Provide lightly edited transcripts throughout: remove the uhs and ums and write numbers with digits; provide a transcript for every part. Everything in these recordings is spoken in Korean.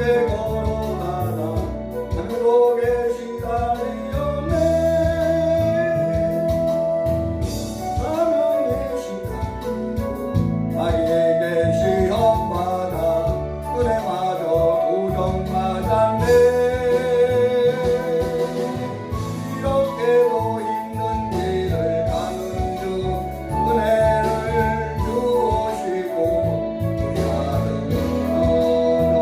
함께 걸어가다 행복의 시간이었네. 사명의 시간 아이에게 시험받아 은혜마저 도전 맞았네. 이렇게도 힘든 길을 가는 중 은혜를 주시고 우리 아들 너도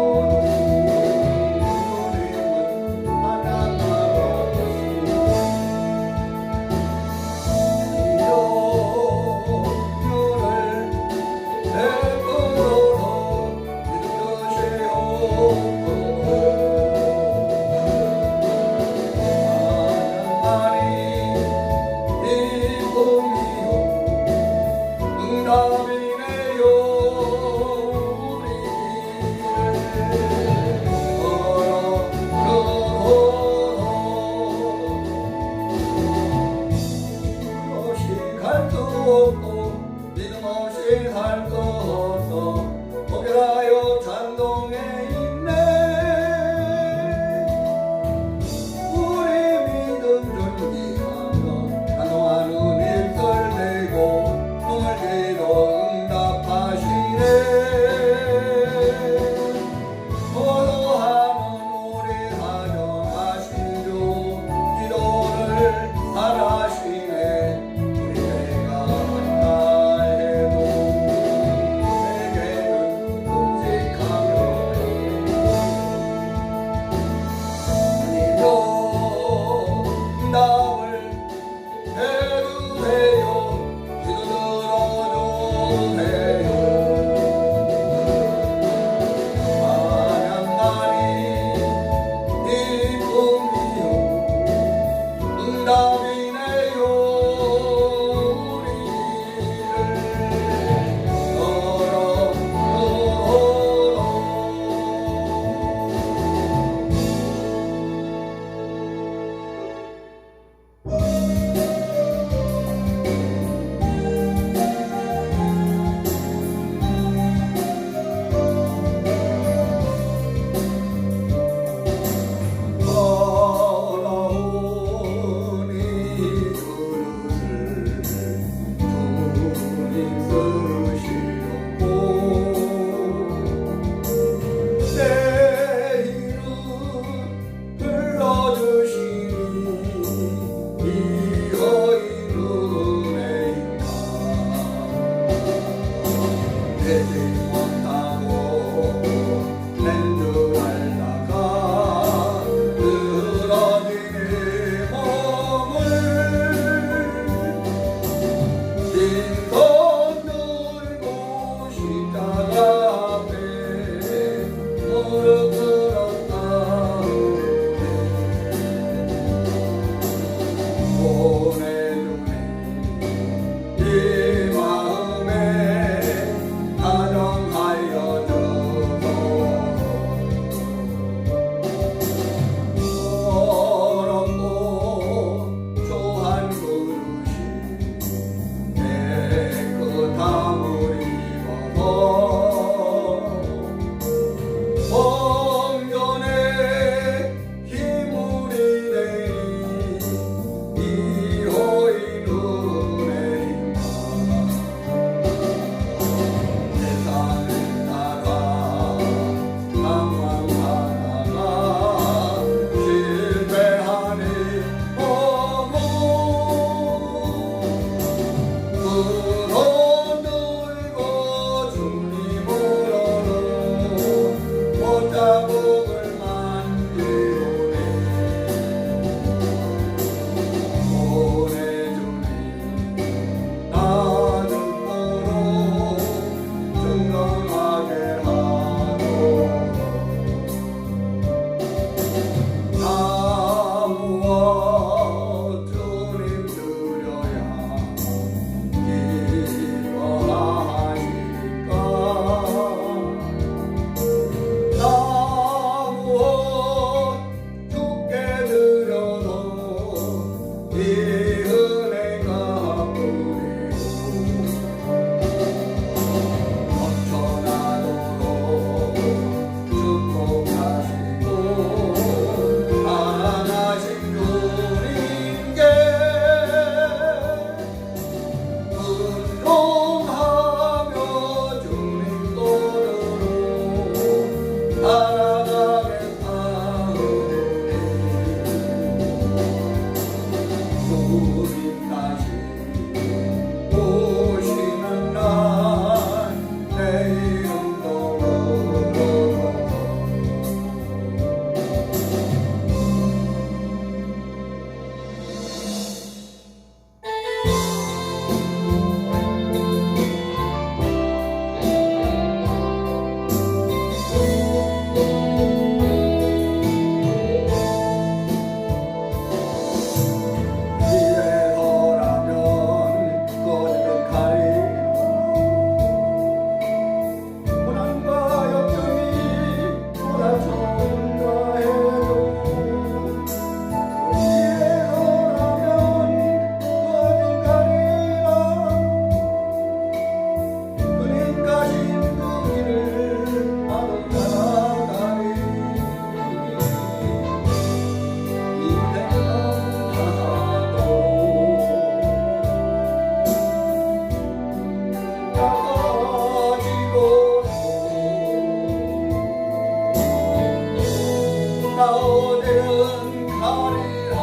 어디는 가리라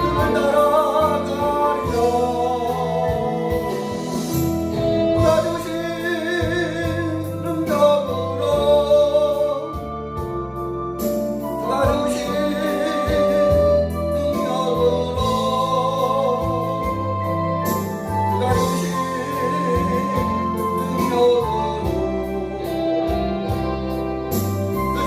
눈을 따라가리라 그가 주신 능력으로 그가 주신 능력으로 그가 주신 능력으로 그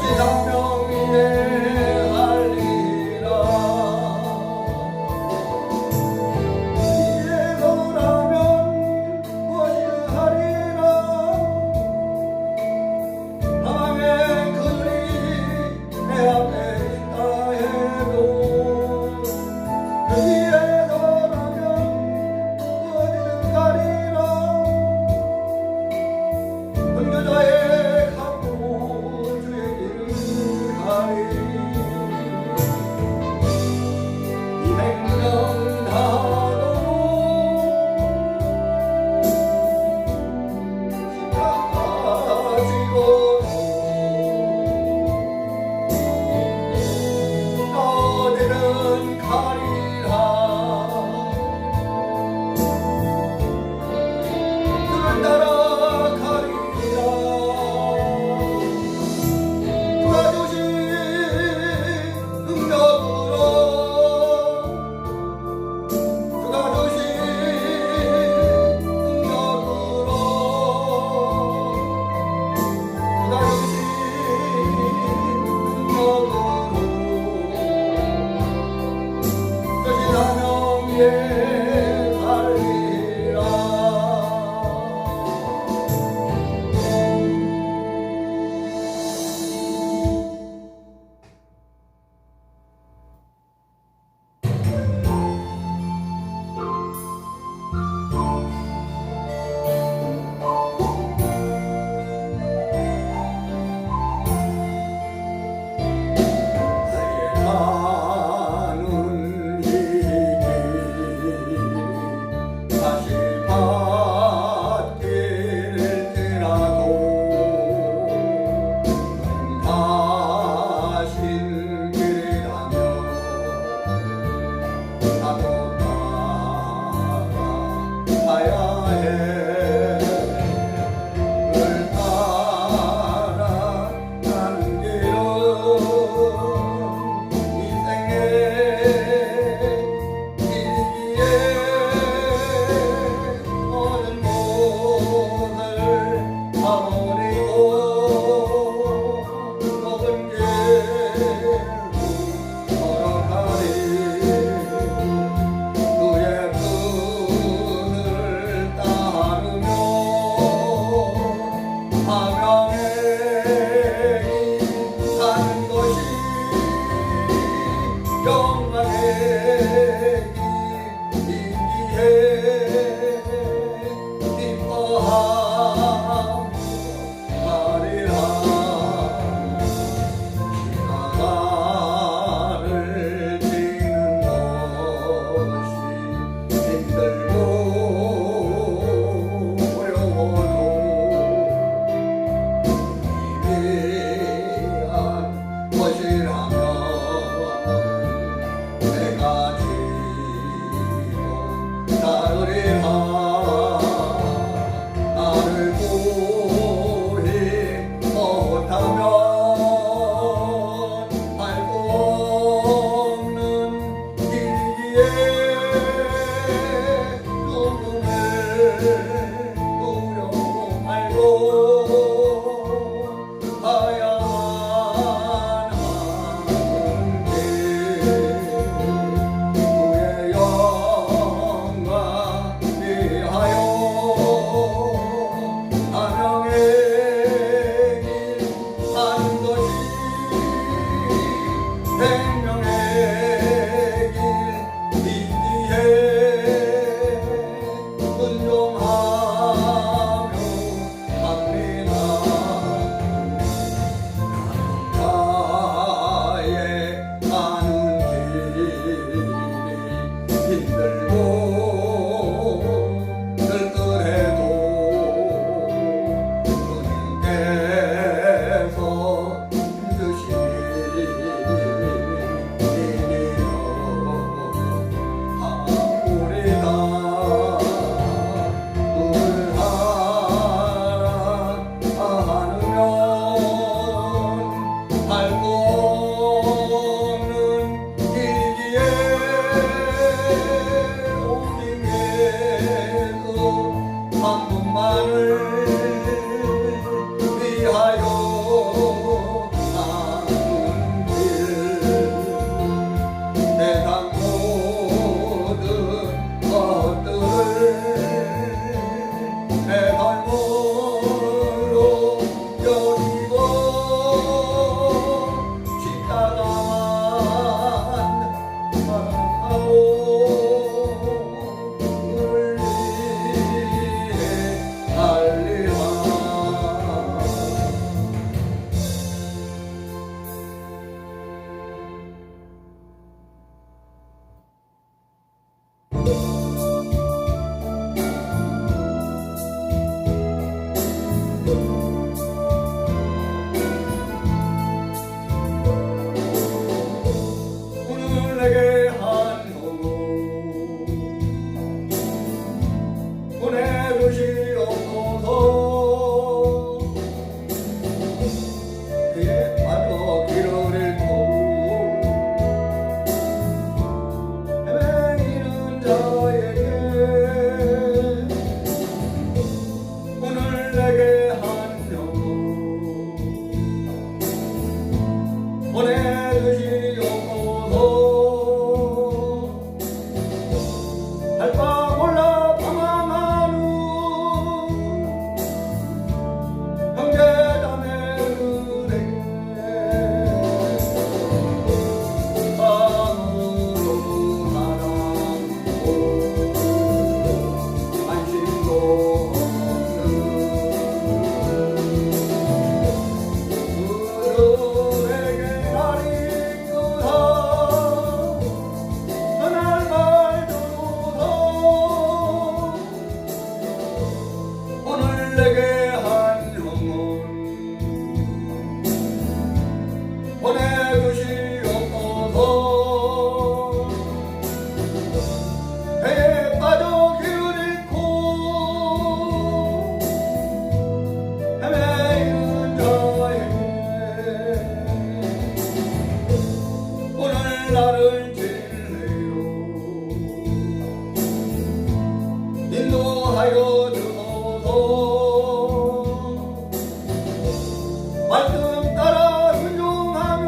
말씀 따라 순종하며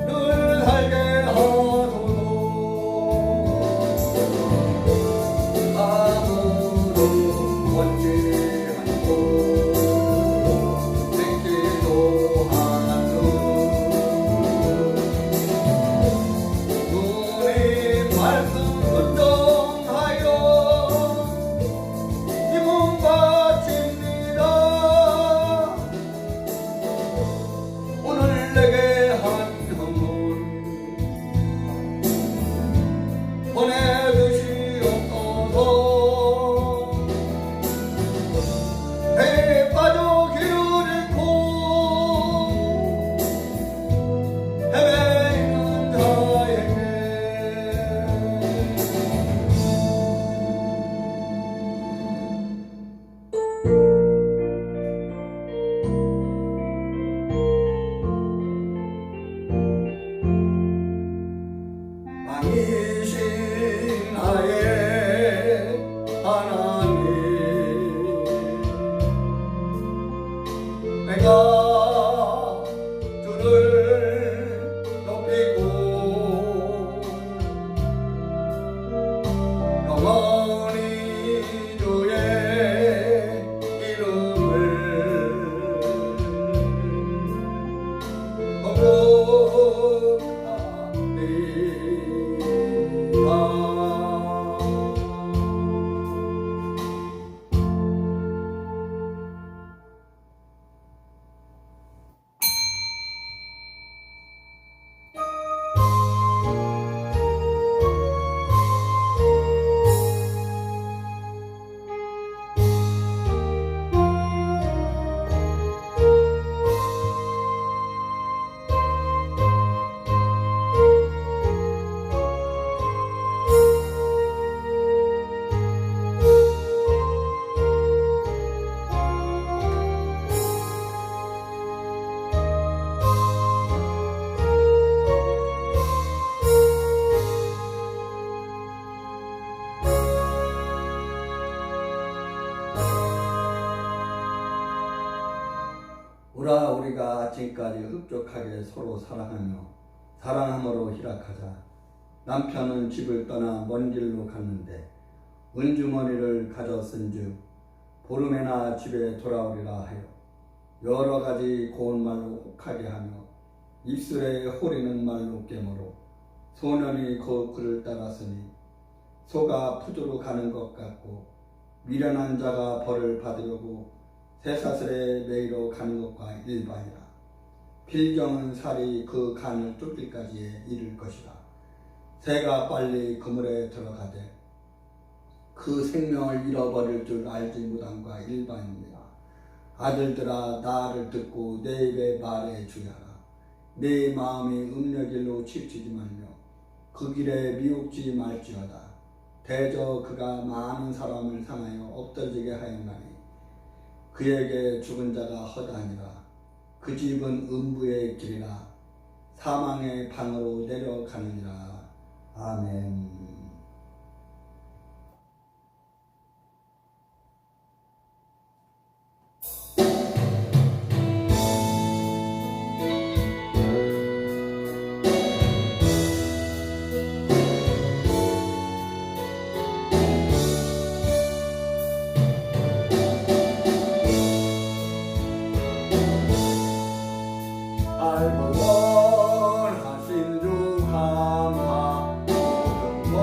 늘 살게 하소서. 아무도 원치 않고 생기도 않는 주님 말씀 순종하여 힘은 바칩니다. 오늘 내게 한 선물 보내주시옵소서. 배에 빠져 길을 잃고 헤매이는 자에게 왕이신 나의 하나님, 내가 주를 높이고 영원히 주의 이름을 오라 우리가 지금까지 흡족하게 서로 사랑함으로 희락하자. 남편은 집을 떠나 먼 길로 갔는데 은주머니를 가졌은즉 보름에나 집에 돌아오리라 하여 여러 가지 고운 말로 혹하게 하며 입술에 호리는 말로 깨물어 소년이 그 그를 따랐으니 소가 푸주로 가는 것 같고 미련한 자가 벌을 받으려고 쇠사슬에 매이러 가는 것과 일반이라. 필경은 살이 그 간을 쫓기까지에 이를 것이라. 새가 빨리 그물에 들어가되 그 생명을 잃어버릴 줄 알지 못함과 일반이니라. 아들들아 나를 듣고 내 입의 말에 주의하라. 내 마음이 음녀길로 치우치지 말며 그 길에 미혹지 말지어다. 대저 그가 많은 사람을 상하여 엎드러지게 하였나니 그에게 죽은 자가 허다니라. 그 집은 음부의 길이라. 사망의 방으로 내려가느니라. 아멘. 알고 원하신 주 감사 모든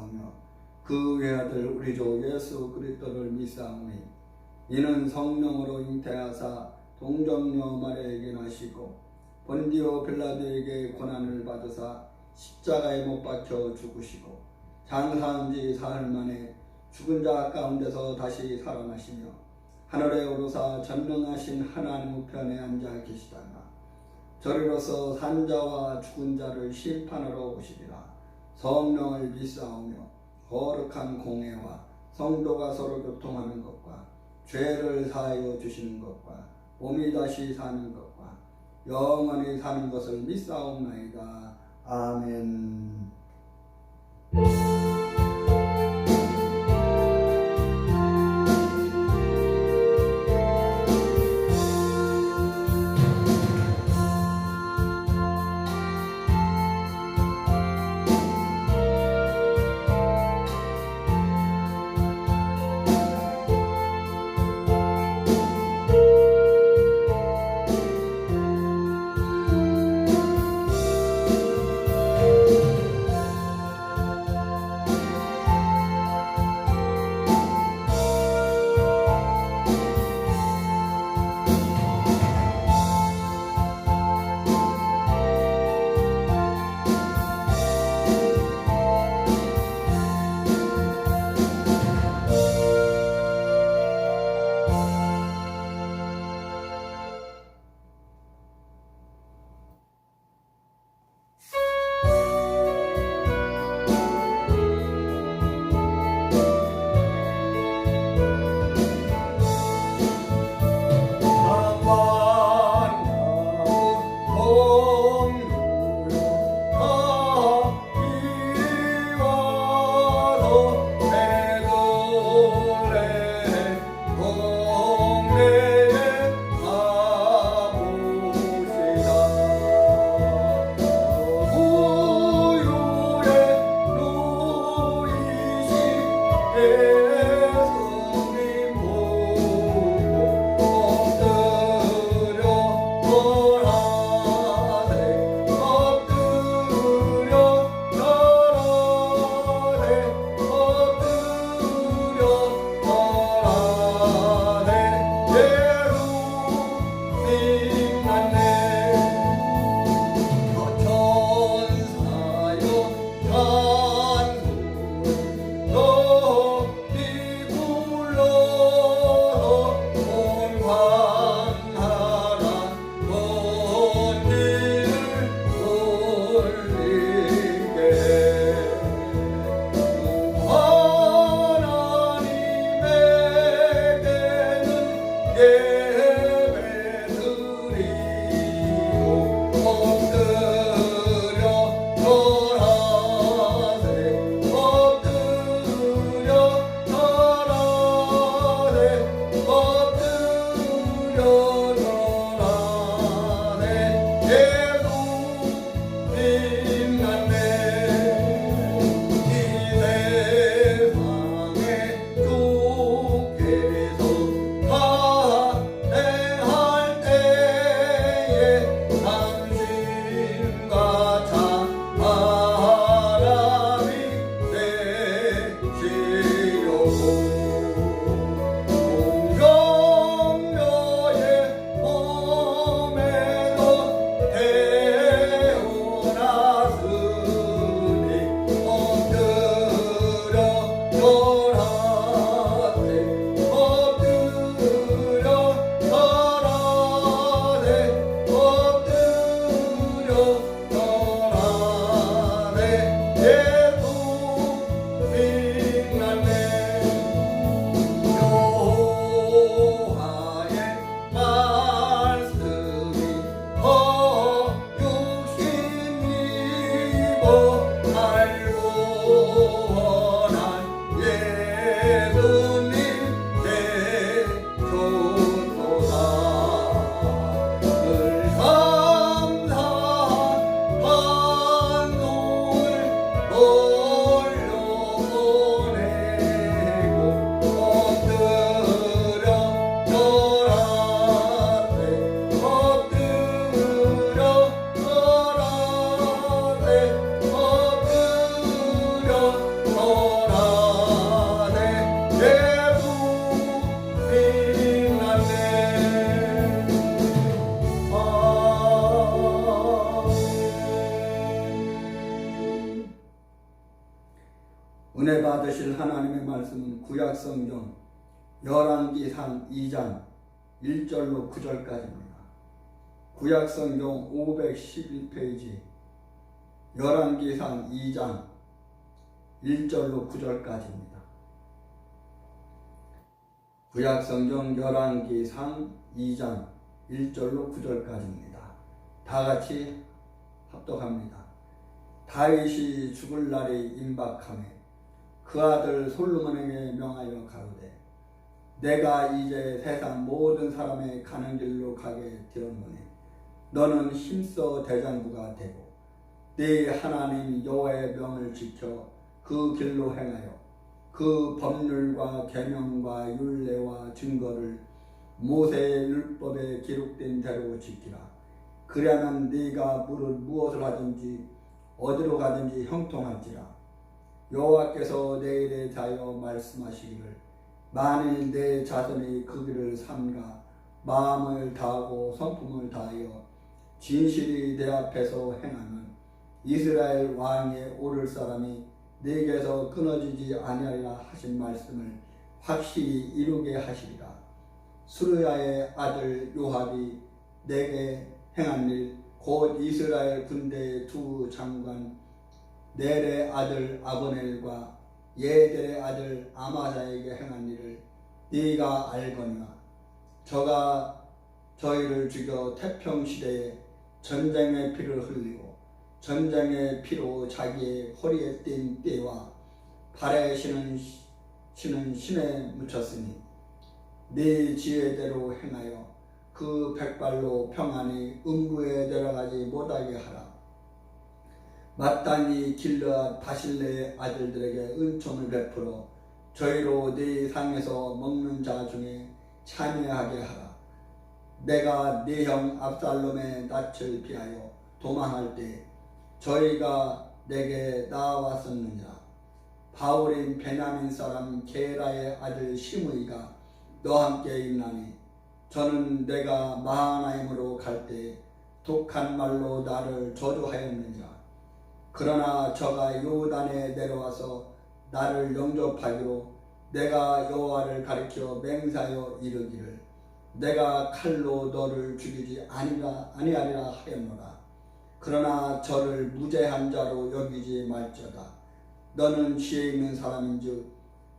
믿사오며 그 외아들 우리 주 예수 그리스도를 믿사오니 이는 성령으로 잉태하사 동정녀 마리아에게 나시고 본디오 빌라도에게 고난을 받으사 십자가에 못 박혀 죽으시고 장사한 지 사흘 만에 죽은 자 가운데서 다시 살아나시며 하늘에 오르사 전능하신 하나님 우편에 앉아 계시다가 저리로서 산자와 죽은 자를 심판하러 오시리라. 성령을 믿사오며 거룩한 공회와 성도가 서로 교통하는 것과 죄를 사하여 주시는 것과 몸이 다시 사는 것과 영원히 사는 것을 믿사옵나이다. 아멘. 말씀은 구약성경 열왕기상 2장 1절로 9절까지입니다. 구약성경 511페이지 열왕기상 2장 1절로 9절까지입니다. 구약성경 열왕기상 2장 1절로 9절까지입니다. 다 같이 합독합니다. 다윗이 죽을 날이 임박하매 그 아들 솔로몬에게 명하여 가로되 내가 이제 세상 모든 사람의 가는 길로 가게 되었노니 너는 힘써 대장부가 되고 네 하나님 여호와의 명을 지켜 그 길로 행하여 그 법률과 계명과 율례와 증거를 모세의 율법에 기록된 대로 지키라. 그러면 네가 무엇을 하든지 어디로 가든지 형통할지라. 여호와께서 내일에 대하여 말씀하시기를 만일 내 자손이 그 길을 삼가 마음을 다하고 성품을 다하여 진실이 내 앞에서 행하면 이스라엘 왕에 오를 사람이 네게서 끊어지지 아니하리라 하신 말씀을 확실히 이루게 하시리라. 수르야의 아들 요압이 내게 행한 일 곧 이스라엘 군대의 두 장관 넬의 아들 아브넬과 예델의 아들 아마사에게 행한 일을 네가 알거니와 저가 저희를 죽여 태평시대에 전쟁의 피를 흘리고 전쟁의 피로 자기의 허리에 띈 띠와 발에 신은 신에 묻혔으니 네 지혜대로 행하여 그 백발로 평안히 음부에 내려가지 못하게 하라. 마땅히 길르앗 바실레의 아들들에게 은총을 베풀어 저희로 네 상에서 먹는 자 중에 참여하게 하라. 내가 네 형 압살롬의 낯을 피하여 도망할 때 저희가 내게 나왔었느니라. 바울인 베냐민 사람 게라의 아들 시므이가 너와 함께 있나니 저는 내가 마하나임으로 갈 때 독한 말로 나를 저주하였느니라. 그러나 저가 요단에 내려와서 나를 영접하기로 내가 여호와를 가리켜 맹세하여 이르기를 내가 칼로 너를 죽이지 아니하리라 하였노라. 그러나 저를 무죄한 자로 여기지 말지어다. 너는 지혜 있는 사람인즉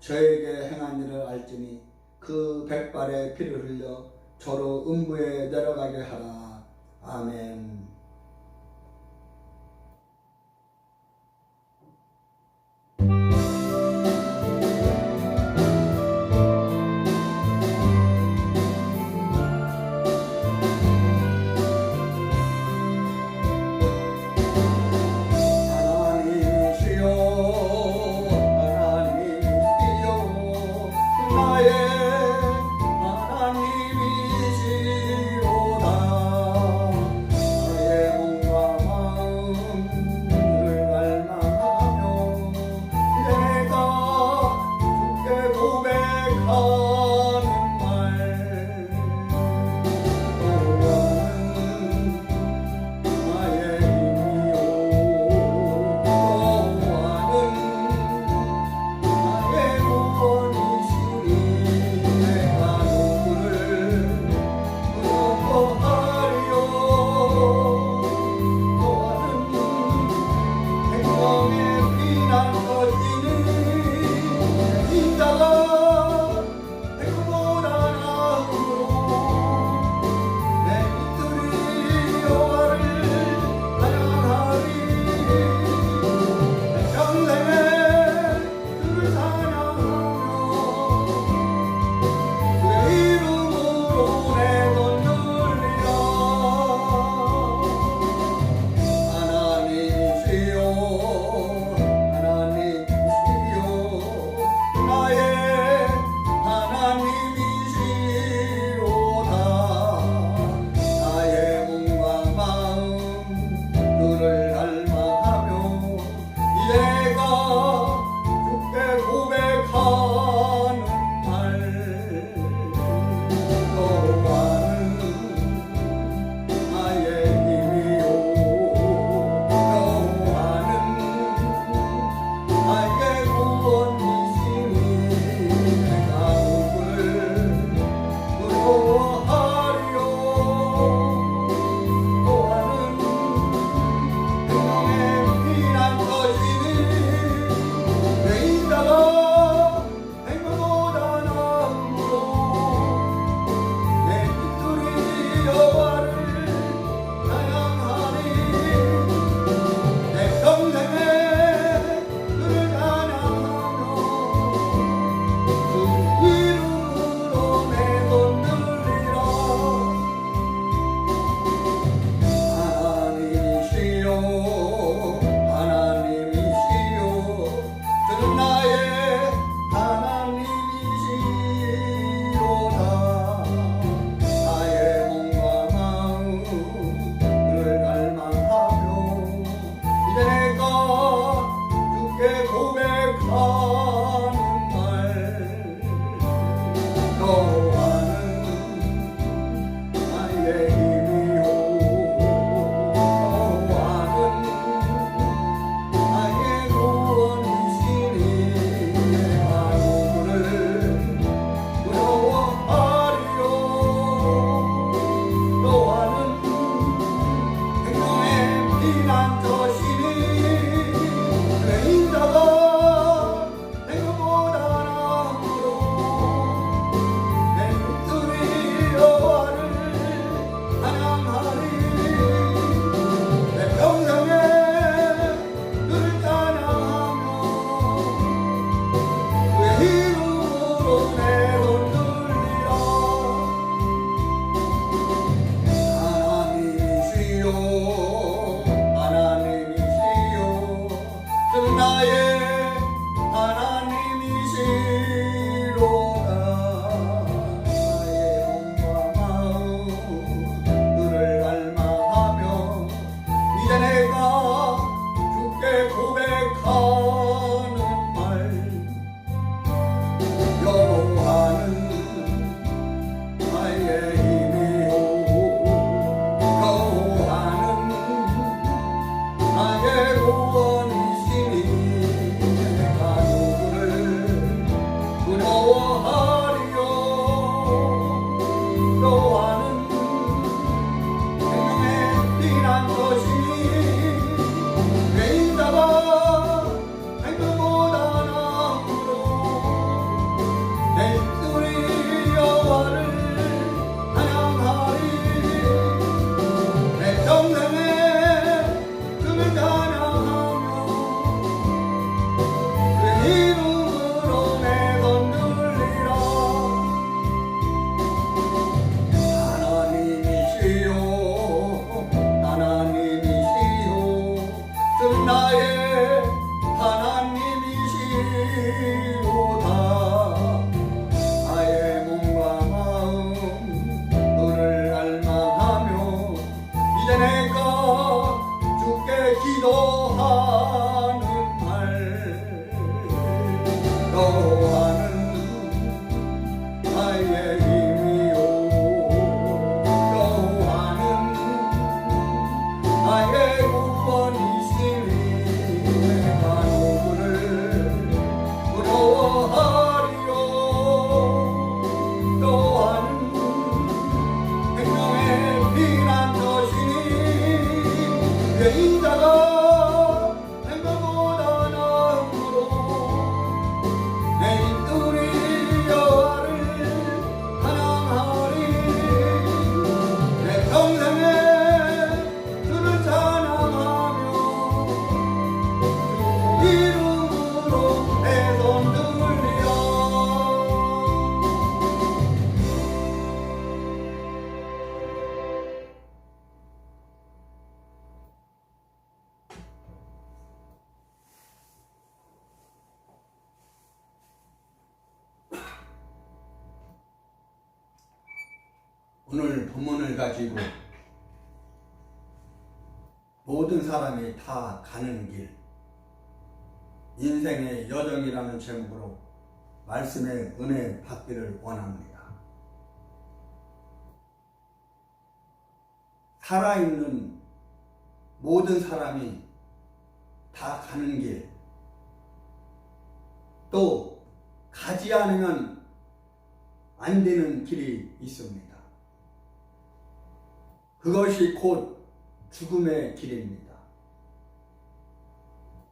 저에게 행한 일을 알지니 그 백발의 피를 흘려 저로 음부에 내려가게 하라. 아멘. 오늘 본문을 가지고 모든 사람이 다 가는 길, 인생의 여정이라는 제목으로 말씀의 은혜 받기를 원합니다. 살아있는 모든 사람이 다 가는 길, 또 가지 않으면 안 되는 길이 있습니다. 그것이 곧 죽음의 길입니다.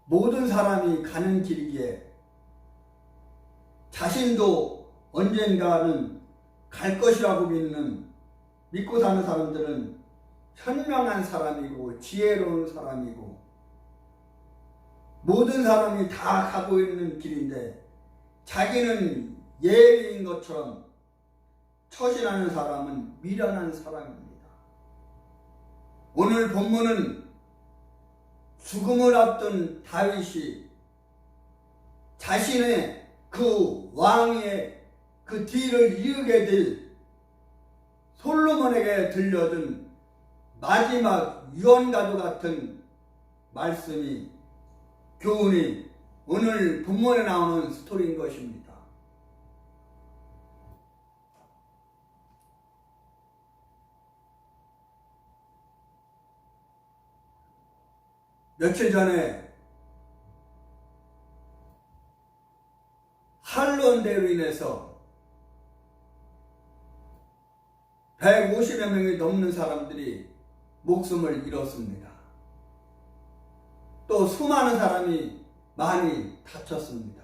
모든 사람이 가는 길이기에 자신도 언젠가는 갈 것이라고 믿고 사는 사람들은 현명한 사람이고 지혜로운 사람이고 모든 사람이 다 가고 있는 길인데 자기는 예리인 것처럼 처신하는 사람은 미련한 사람입니다. 오늘 본문은 죽음을 앞둔 다윗이 자신의 그 왕의 그 뒤를 이으게 될 솔로몬에게 들려준 마지막 유언과도 같은 말씀이 교훈이 오늘 본문에 나오는 스토리인 것입니다. 며칠 전에 한론대로 인해서 150여 명이 넘는 사람들이 목숨을 잃었습니다. 또 수많은 사람이 많이 다쳤습니다.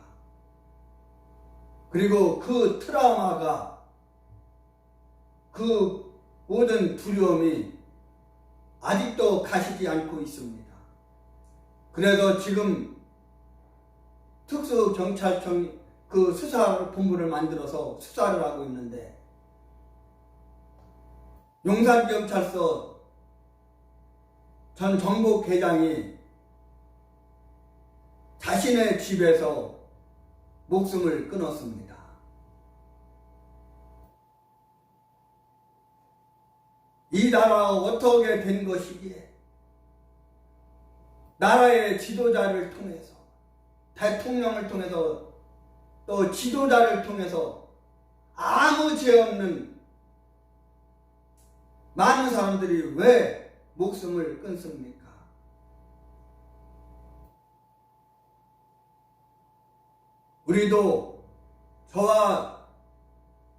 그리고 그 트라우마가, 그 모든 두려움이 아직도 가시지 않고 있습니다. 그래서 지금 특수경찰청 그 수사본부를 만들어서 수사를 하고 있는데 용산경찰서 전 정보계장이 자신의 집에서 목숨을 끊었습니다. 이 나라가 어떻게 된 것이기에 나라의 지도자를 통해서, 대통령을 통해서, 또 지도자를 통해서 아무 죄 없는 많은 사람들이 왜 목숨을 끊습니까? 우리도 저와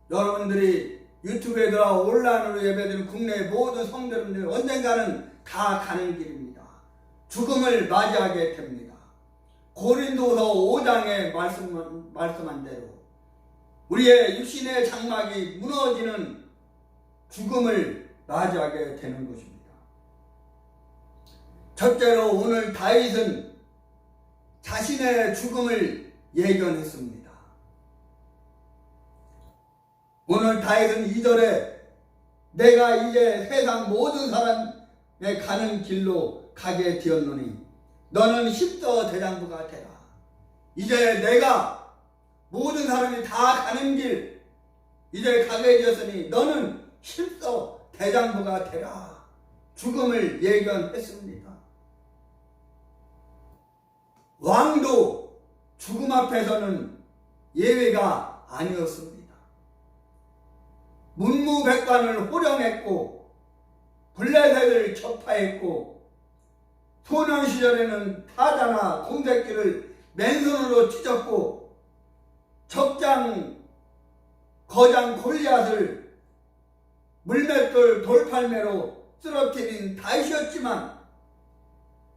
여러분들이 유튜브에 들어와 온라인으로 예배드리는 국내 모든 성도님들 언젠가는 다 가는 길입니다. 죽음을 맞이하게 됩니다. 고린도서 5장에 말씀한 대로 우리의 육신의 장막이 무너지는 죽음을 맞이하게 되는 것입니다. 첫째로 오늘 다윗은 자신의 죽음을 예견했습니다. 오늘 다윗은 2절에 내가 이제 세상 모든 사람의 가는 길로 가게 되었노니 너는 십서 대장부가 되라. 이제 내가 모든 사람이 다 가는 길 이제 가게 되었으니 너는 십서 대장부가 되라. 죽음을 예견했습니다. 왕도 죽음 앞에서는 예외가 아니었습니다. 문무백관을 호령했고 블레셋을 격파했고 소년 시절에는 타자나 곰새끼를 맨손으로 찢었고 거장 골리앗을 물맷돌 돌팔매로 쓰러뜨린 다윗이었지만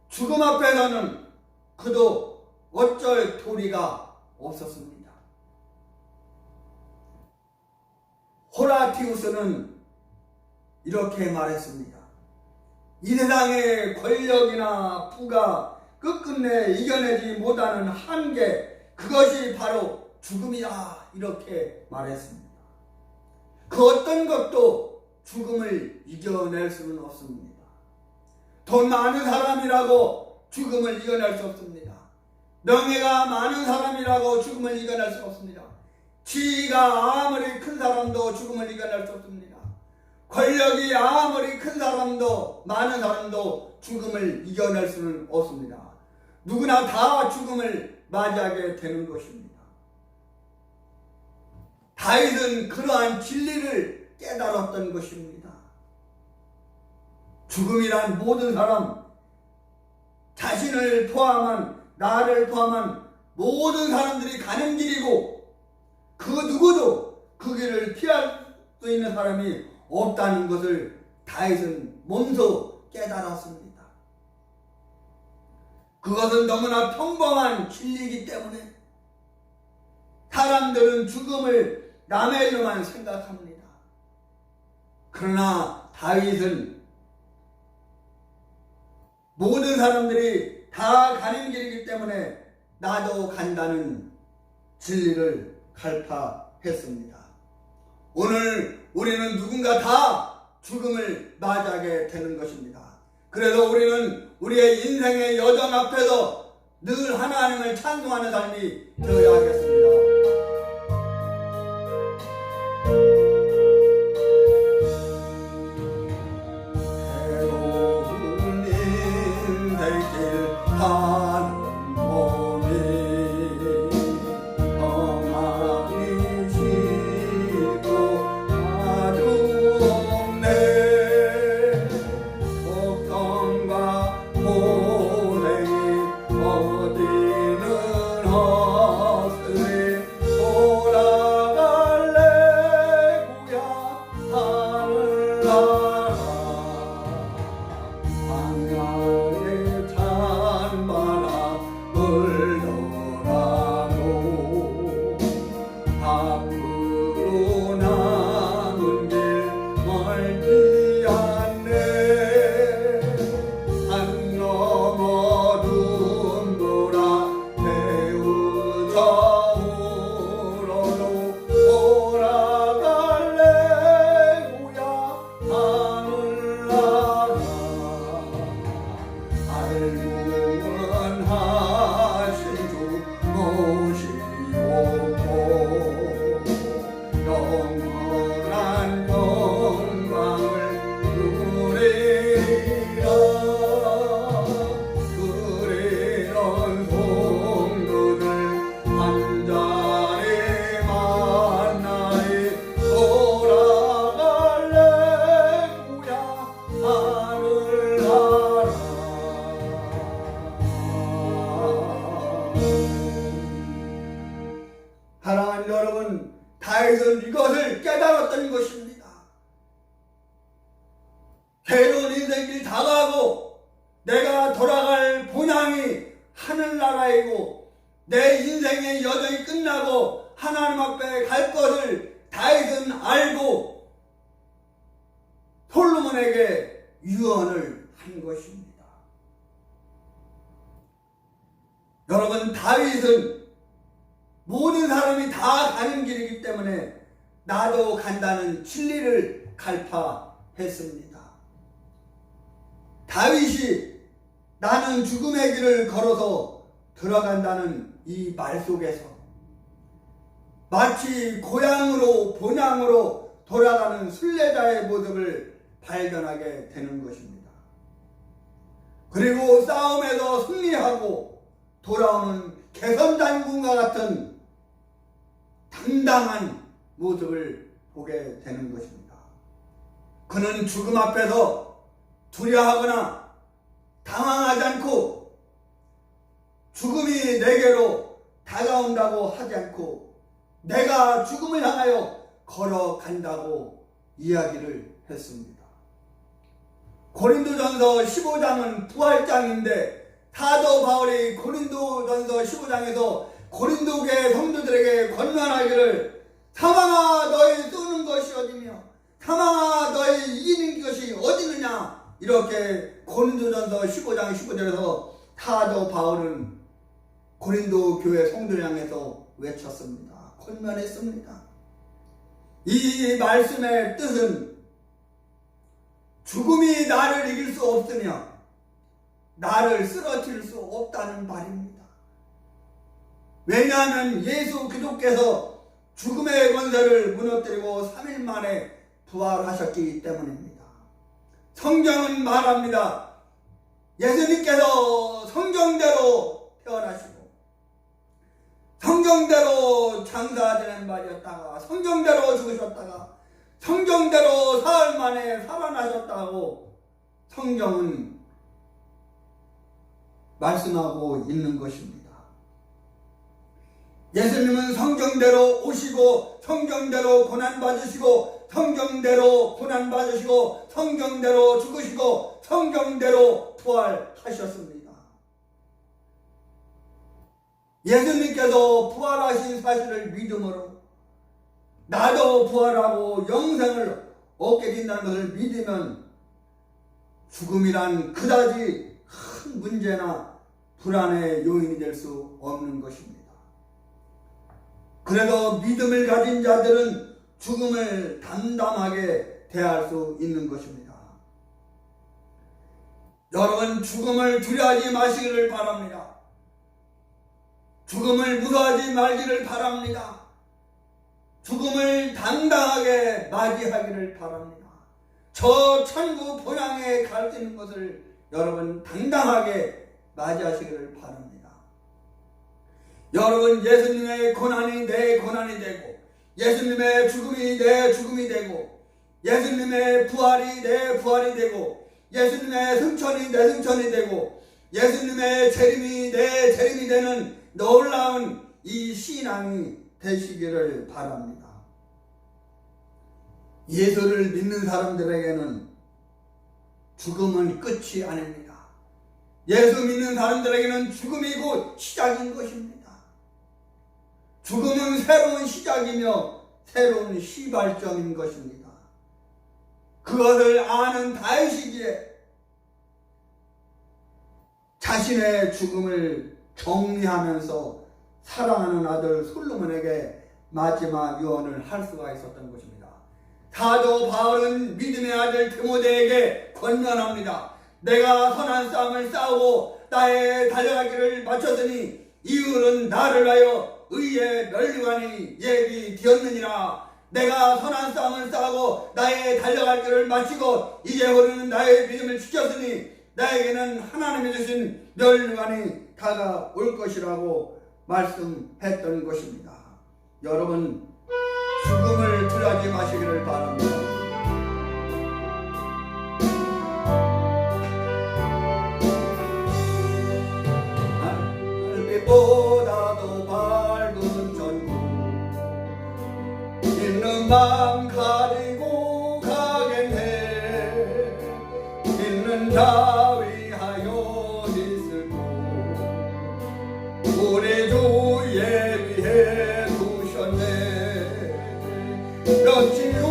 죽음 앞에서는 그도 어쩔 도리가 없었습니다. 호라티우스는 이렇게 말했습니다. 이 세상의 권력이나 부가 끝끝내 이겨내지 못하는 한계, 그것이 바로 죽음이다. 이렇게 말했습니다. 그 어떤 것도 죽음을 이겨낼 수는 없습니다. 돈 많은 사람이라고 죽음을 이겨낼 수 없습니다. 명예가 많은 사람이라고 죽음을 이겨낼 수 없습니다. 지위가 아무리 큰 사람도 죽음을 이겨낼 수 없습니다. 권력이 아무리 큰 사람도 많은 사람도 죽음을 이겨낼 수는 없습니다. 누구나 다 죽음을 맞이하게 되는 것입니다. 다윗은 그러한 진리를 깨달았던 것입니다. 죽음이란 모든 사람, 자신을 포함한, 나를 포함한 모든 사람들이 가는 길이고 그 누구도 그 길을 피할 수 있는 사람이 없다는 것을 다윗은 몸소 깨달았습니다. 그것은 너무나 평범한 진리이기 때문에 사람들은 죽음을 남의 일로만 생각합니다. 그러나 다윗은 모든 사람들이 다 가는 길이기 때문에 나도 간다는 진리를 갈파했습니다. 오늘 우리는 누군가 다 죽음을 맞이하게 되는 것입니다. 그래서 우리는 우리의 인생의 여정 앞에서 늘 하나님을 찬송하는 삶이 되어야 하겠습니다. 새로운 인생길 가는 몸이 멍하니 쉬고 아주 없네. 걱정과 고생이 어디는 허스리 돌아갈래 고향 하늘나라. 광야의 찬바람 불더라도 앞으로 남은 길 멀지 않네. 산 넘어 눈보라 태우져 울어도 돌아갈래 고향 하늘나라. 알고는 하신 주 모시옵고 여러분, 다윗은 이것을 깨달았던 것입니다. 새로운 인생길이 다가오고 내가 돌아갈 본향이 하늘나라이고 내 인생의 여정이 끝나고 하나님 앞에 갈 것을 다윗은 알고 솔로몬에게 유언을 한 것입니다. 여러분, 다윗은 모든 사람이 다 가는 길이기 때문에 나도 간다는 진리를 갈파했습니다. 다윗이 나는 죽음의 길을 걸어서 들어간다는 이 말 속에서 마치 고향으로 본향으로 돌아가는 순례자의 모습을 발견하게 되는 것입니다. 그리고 싸움에서 승리하고 돌아오는 개선장군과 같은 당당한 모습을 보게 되는 것입니다. 그는 죽음 앞에서 두려워하거나 당황하지 않고 죽음이 내게로 다가온다고 하지 않고 내가 죽음을 향하여 걸어간다고 이야기를 했습니다. 고린도전서 15장은 부활장인데 사도 바울이 고린도전서 15장에서 고린도교회 성도들에게 권면하기를 사망아 너희 쏘는 것이 어디며 사망아 너희 이기는 것이 어디느냐 이렇게 고린도전서 15장 15절에서 사도 바울은 고린도 교회 성도를 향해서 외쳤습니다. 권면했습니다. 이 말씀의 뜻은 죽음이 나를 이길 수 없으며 나를 쓰러뜨릴 수 없다는 말입니다. 왜냐하면 예수 그리스도께서 죽음의 권세를 무너뜨리고 3일 만에 부활하셨기 때문입니다. 성경은 말합니다. 예수님께서 성경대로 태어나시고 성경대로 장사 지낸 말이었다가 성경대로 죽으셨다가 성경대로 사흘 만에 살아나셨다고 성경은 말씀하고 있는 것입니다. 예수님은 성경대로 오시고 성경대로 고난받으시고 성경대로 고난받으시고 성경대로 죽으시고 성경대로 부활하셨습니다. 예수님께서 부활하신 사실을 믿음으로 나도 부활하고 영생을 얻게 된다는 것을 믿으면 죽음이란 그다지 큰 문제나 불안의 요인이 될 수 없는 것입니다. 그래도 믿음을 가진 자들은 죽음을 담담하게 대할 수 있는 것입니다. 여러분, 죽음을 두려워하지 마시기를 바랍니다. 죽음을 무서워하지 말기를 바랍니다. 죽음을 당당하게 맞이하기를 바랍니다. 저 천국 본향에 갈 수 있는 것을 여러분 당당하게 맞이하시기를 바랍니다. 여러분, 예수님의 고난이 내 고난이 되고 예수님의 죽음이 내 죽음이 되고 예수님의 부활이 내 부활이 되고 예수님의 승천이 내 승천이 되고 예수님의 재림이 내 재림이 되는 놀라운 이 신앙이 되시기를 바랍니다. 예수를 믿는 사람들에게는 죽음은 끝이 아닙니다. 예수 믿는 사람들에게는 죽음이 곧 시작인 것입니다. 죽음은 새로운 시작이며 새로운 시발점인 것입니다. 그것을 아는 다윗이기에 자신의 죽음을 정리하면서 사랑하는 아들 솔로몬에게 마지막 유언을 할 수가 있었던 것입니다. 사도 바울은 믿음의 아들 디모데에게 권면합니다. 내가 선한 싸움을 싸우고 나의 달려가기를 마쳤으니 이유는 나를 하여 의의 면류관이 예비되었느니라. 내가 선한 싸움을 싸우고 나의 달려갈 길을 마치고 이제 우리는 나의 믿음을 지켰으니 나에게는 하나님이 주신 면류관이 다가올 것이라고 말씀했던 것입니다. 여러분, 죽음을 두려워하지 마시기를 바랍니다. 달빛보다도 밝은 전국 깊은 맘 가지고 가겠네. 있는 자 위하여 있을고 우리 주 예비해 두셨네. 며칠 후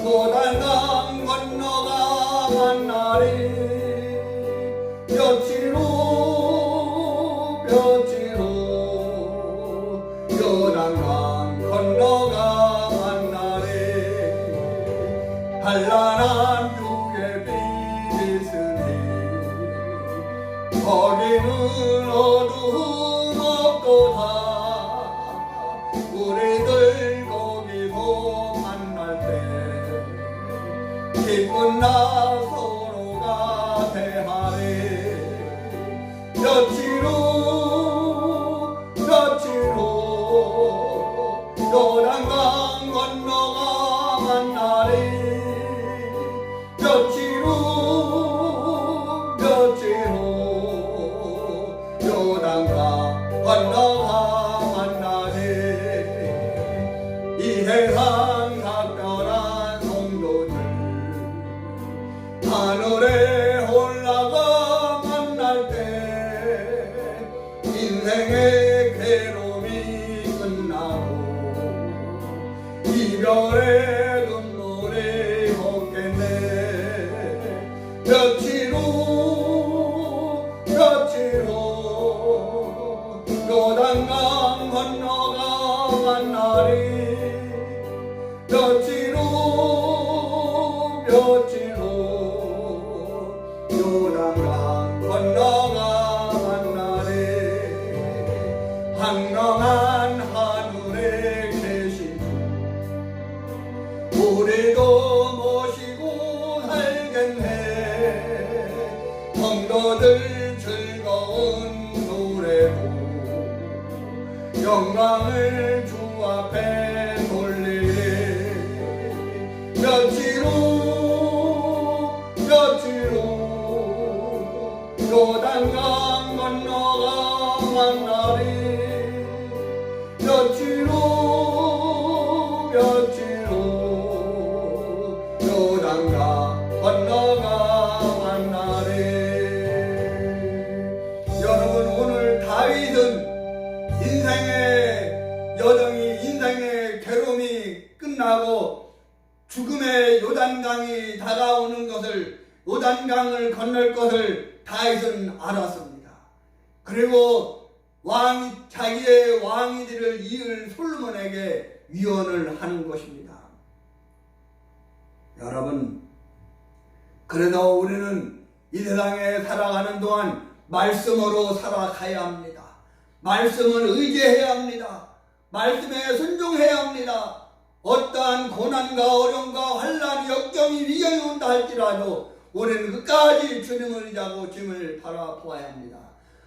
요단강 건너간 날이 며칠 후 요단강 건너간 날이 한란한 주의 빛이 있으니 거기는 어두움 없도다. 우리들 거기서 만날 때 기쁜 나 서로가 대하리. 며칠 후 요단강 건너간 날이 며칠 후 요단강 건너간 날이 이 세상 각별한 성도들 하늘에 올라가 만날 때 인생의 괴로움이 끝나고 이별의 눈물이 없겠네. 며칠 후 요단강 건너간 날이 며칠 후 요단강 건너간 날이 황량한 하늘에 계신 주 우리도 모시고 살겠네. 성도들 즐거운 노래로 영광을 주 앞에 돌리리. 며칠 후 요단강 건너간 날이 며칠 후 요단강 건너간 날이. 여러분, 오늘 다윗은 인생의 여정이 인생의 괴로움이 끝나고 죽음의 요단강이 다가오는 것을 요단강을 건널 것을 다윗은 알았습니다. 그리고 자기의 왕이 될 이을 솔로몬에게 위언을 하는 것입니다. 여러분, 그래도 우리는 이 세상에 살아가는 동안 말씀으로 살아가야 합니다. 말씀을 의지해야 합니다. 말씀에 순종해야 합니다. 어떠한 고난과 어려움과 환난, 역경이 위험이 온다 할지라도 우리는 끝까지 주님을 의지하고 주님을 바라보아야 합니다.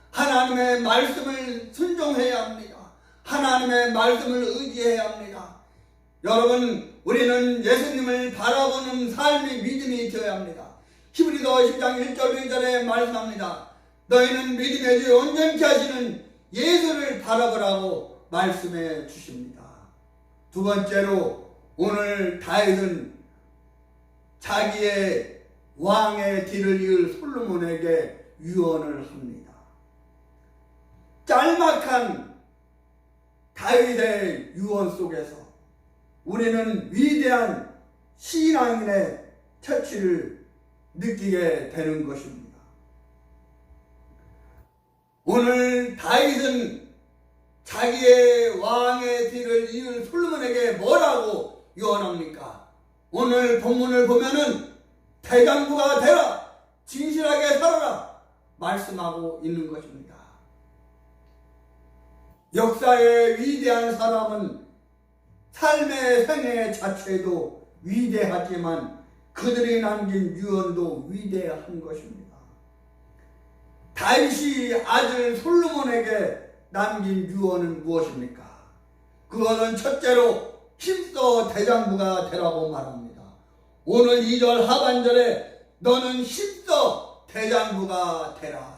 하나님의 말씀을 순종해야 합니다. 하나님의 말씀을 의지해야 합니다. 여러분, 우리는 예수님을 바라보는 삶이 믿음이 되어야 합니다. 히브리서 10장 1절 2절에 말씀합니다. 너희는 믿음의 주 온전케 하시는 예수를 바라보라고 말씀해 주십니다. 두 번째로, 오늘 다윗은 자기의 왕의 뒤를 이을 솔로몬에게 유언을 합니다. 짤막한 다윗의 유언 속에서 우리는 위대한 신앙인의 처치를 느끼게 되는 것입니다. 오늘 다윗은 자기의 왕의 뒤를 이을 솔로몬에게 뭐라고 유언합니까? 오늘 본문을 보면은 대장부가 되라, 진실하게 살아라 말씀하고 있는 것입니다. 역사의 위대한 사람은 삶의 생애 자체도 위대하지만 그들이 남긴 유언도 위대한 것입니다. 다윗이 아들 솔로몬에게 남긴 유언은 무엇입니까? 그것은 첫째로 힘써 대장부가 되라고 말합니다. 오늘 2절 하반절에 너는 힘써 대장부가 되라.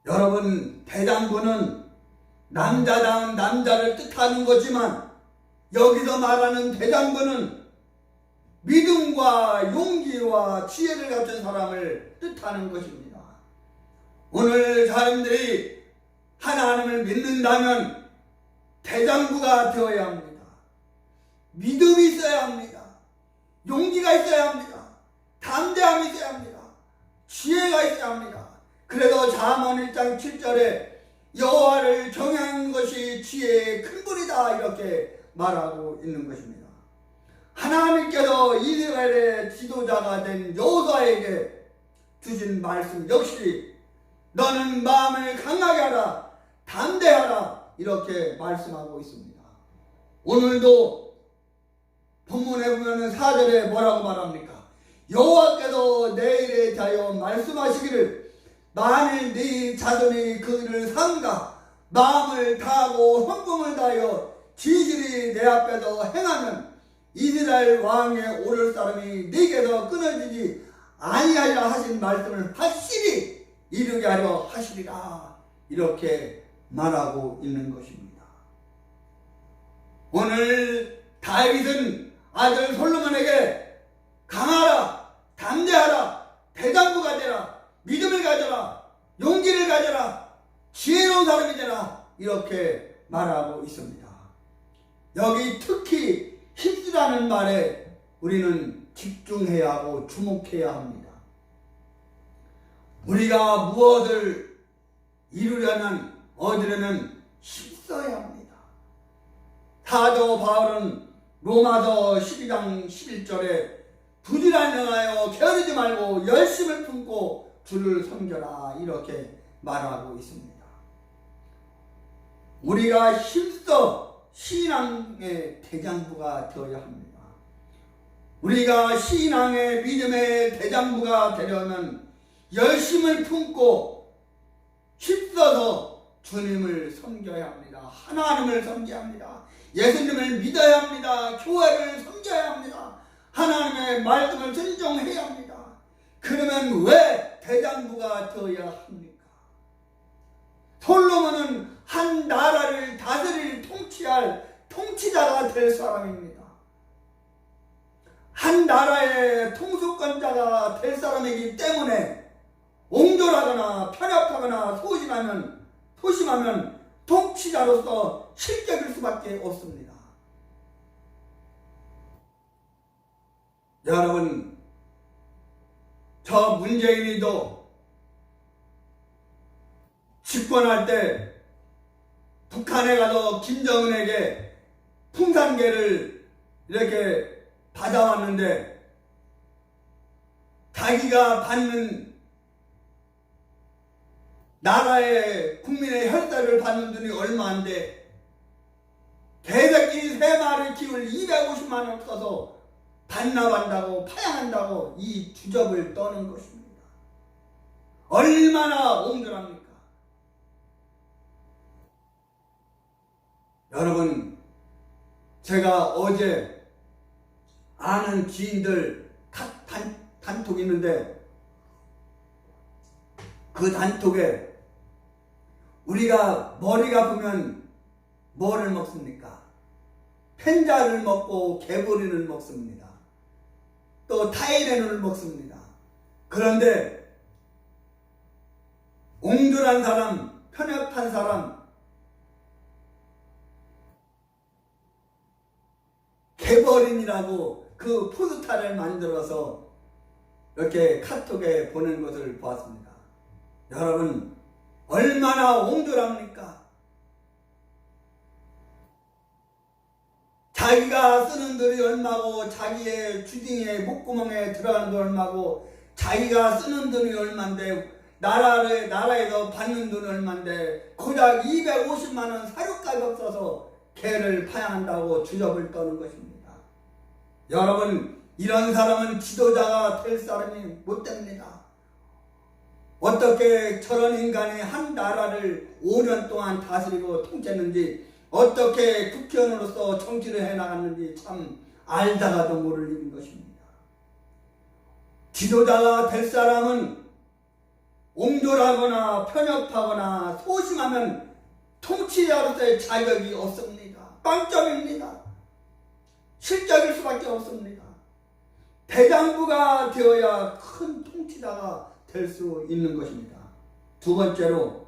여러분, 대장부는 남자다운 남자를 뜻하는 거지만 여기서 말하는 대장부는 믿음과 용기와 지혜를 갖춘 사람을 뜻하는 것입니다. 오늘 사람들이 하나님을 믿는다면 대장부가 되어야 합니다. 믿음이 있어야 합니다. 용기가 있어야 합니다. 담대함이 있어야 합니다. 지혜가 있어야 합니다. 그래도 잠언 1장 7절에 여호와를 경외하는 것이 지혜의 근본이다 이렇게 말하고 있는 것입니다. 하나님께서 이스라엘의 지도자가 된 여호수아에게 주신 말씀 역시 너는 마음을 강하게 하라, 담대하라 이렇게 말씀하고 있습니다. 오늘도 본문에 보면 4절에 뭐라고 말합니까? 여호와께서 내일에 대하여 말씀하시기를 만일 네 자손이 그 일을 삼가 마음을 다하고 헌금을 다하여 진실이 내 앞에서 행하면 이스라엘 왕에 오를 사람이 네게서 끊어지지 아니하리라 하신 말씀을 확실히 이루게 하려 하시리라 이렇게 말하고 있는 것입니다. 오늘 다윗은 아들 솔로몬에게 강하라, 담대하라, 대장부가 되라, 믿음을 가져라, 용기를 가져라, 지혜로운 사람이 되라 이렇게 말하고 있습니다. 여기 특히 힘쓰라는 말에 우리는 집중해야 하고 주목해야 합니다. 우리가 무엇을 이루려면 얻으려면 힘써야 합니다. 사도 바울은 로마서 12장 11절에 부지런히 행하여 게으르지 말고 열심을 품고 주를 섬겨라 이렇게 말하고 있습니다. 우리가 힘써 신앙의 대장부가 되어야 합니다. 우리가 신앙의 믿음의 대장부가 되려면 열심을 품고 힘써서 주님을 섬겨야 합니다. 하나님을 섬겨야 합니다. 예수님을 믿어야 합니다. 교회를 섬겨야 합니다. 하나님의 말씀을 순종해야 합니다. 그러면 왜 대장부가 되어야 합니까? 솔로몬은 한 나라를 다스릴 통치할 통치자가 될 사람입니다. 한 나라의 통수권자가 될 사람이기 때문에 옹졸하거나 편협하거나 소심하면 통치자로서 실격일 수밖에 없습니다. 여러분, 저 문재인이도 집권할 때 북한에 가서 김정은에게 풍산개를 이렇게 받아왔는데 자기가 받는 나라의 국민의 혈세를 받는 돈이 얼마인데 개새끼 3마리 키울 250만 원 없어서 반납한다고 파양한다고 이 주접을 떠는 것입니다. 얼마나 옹졸합니까? 여러분, 제가 어제 아는 지인들 단톡이 있는데 그 단톡에 우리가 머리가 아프면 뭐를 먹습니까? 펜자를 먹고 개보리를 먹습니다. 또 타이레놀을 먹습니다. 그런데 옹졸한 사람, 편협한 사람, 개버린이라고 그 포스터를 만들어서 이렇게 카톡에 보낸 것을 보았습니다. 여러분, 얼마나 옹졸합니까? 자기가 쓰는 돈이 얼마고 자기의 주둥이에 목구멍에 들어가는 돈 얼마고 자기가 쓰는 돈이 얼마인데 나라에서 받는 돈이 얼마인데 고작 250만 원 사료값이 없어서 개를 파양한다고 주접을 떠는 것입니다. 여러분, 이런 사람은 지도자가 될 사람이 못 됩니다. 어떻게 저런 인간이 한 나라를 5년 동안 다스리고 통치했는지, 어떻게 국회의원으로서 정치를 해나갔는지 참 알다가도 모를 일인 것입니다. 지도자가 될 사람은 옹졸하거나 편협하거나 소심하면 통치자로서의 자격이 없습니다. 빵점입니다. 실적일 수밖에 없습니다. 대장부가 되어야 큰 통치자가 될 수 있는 것입니다. 두 번째로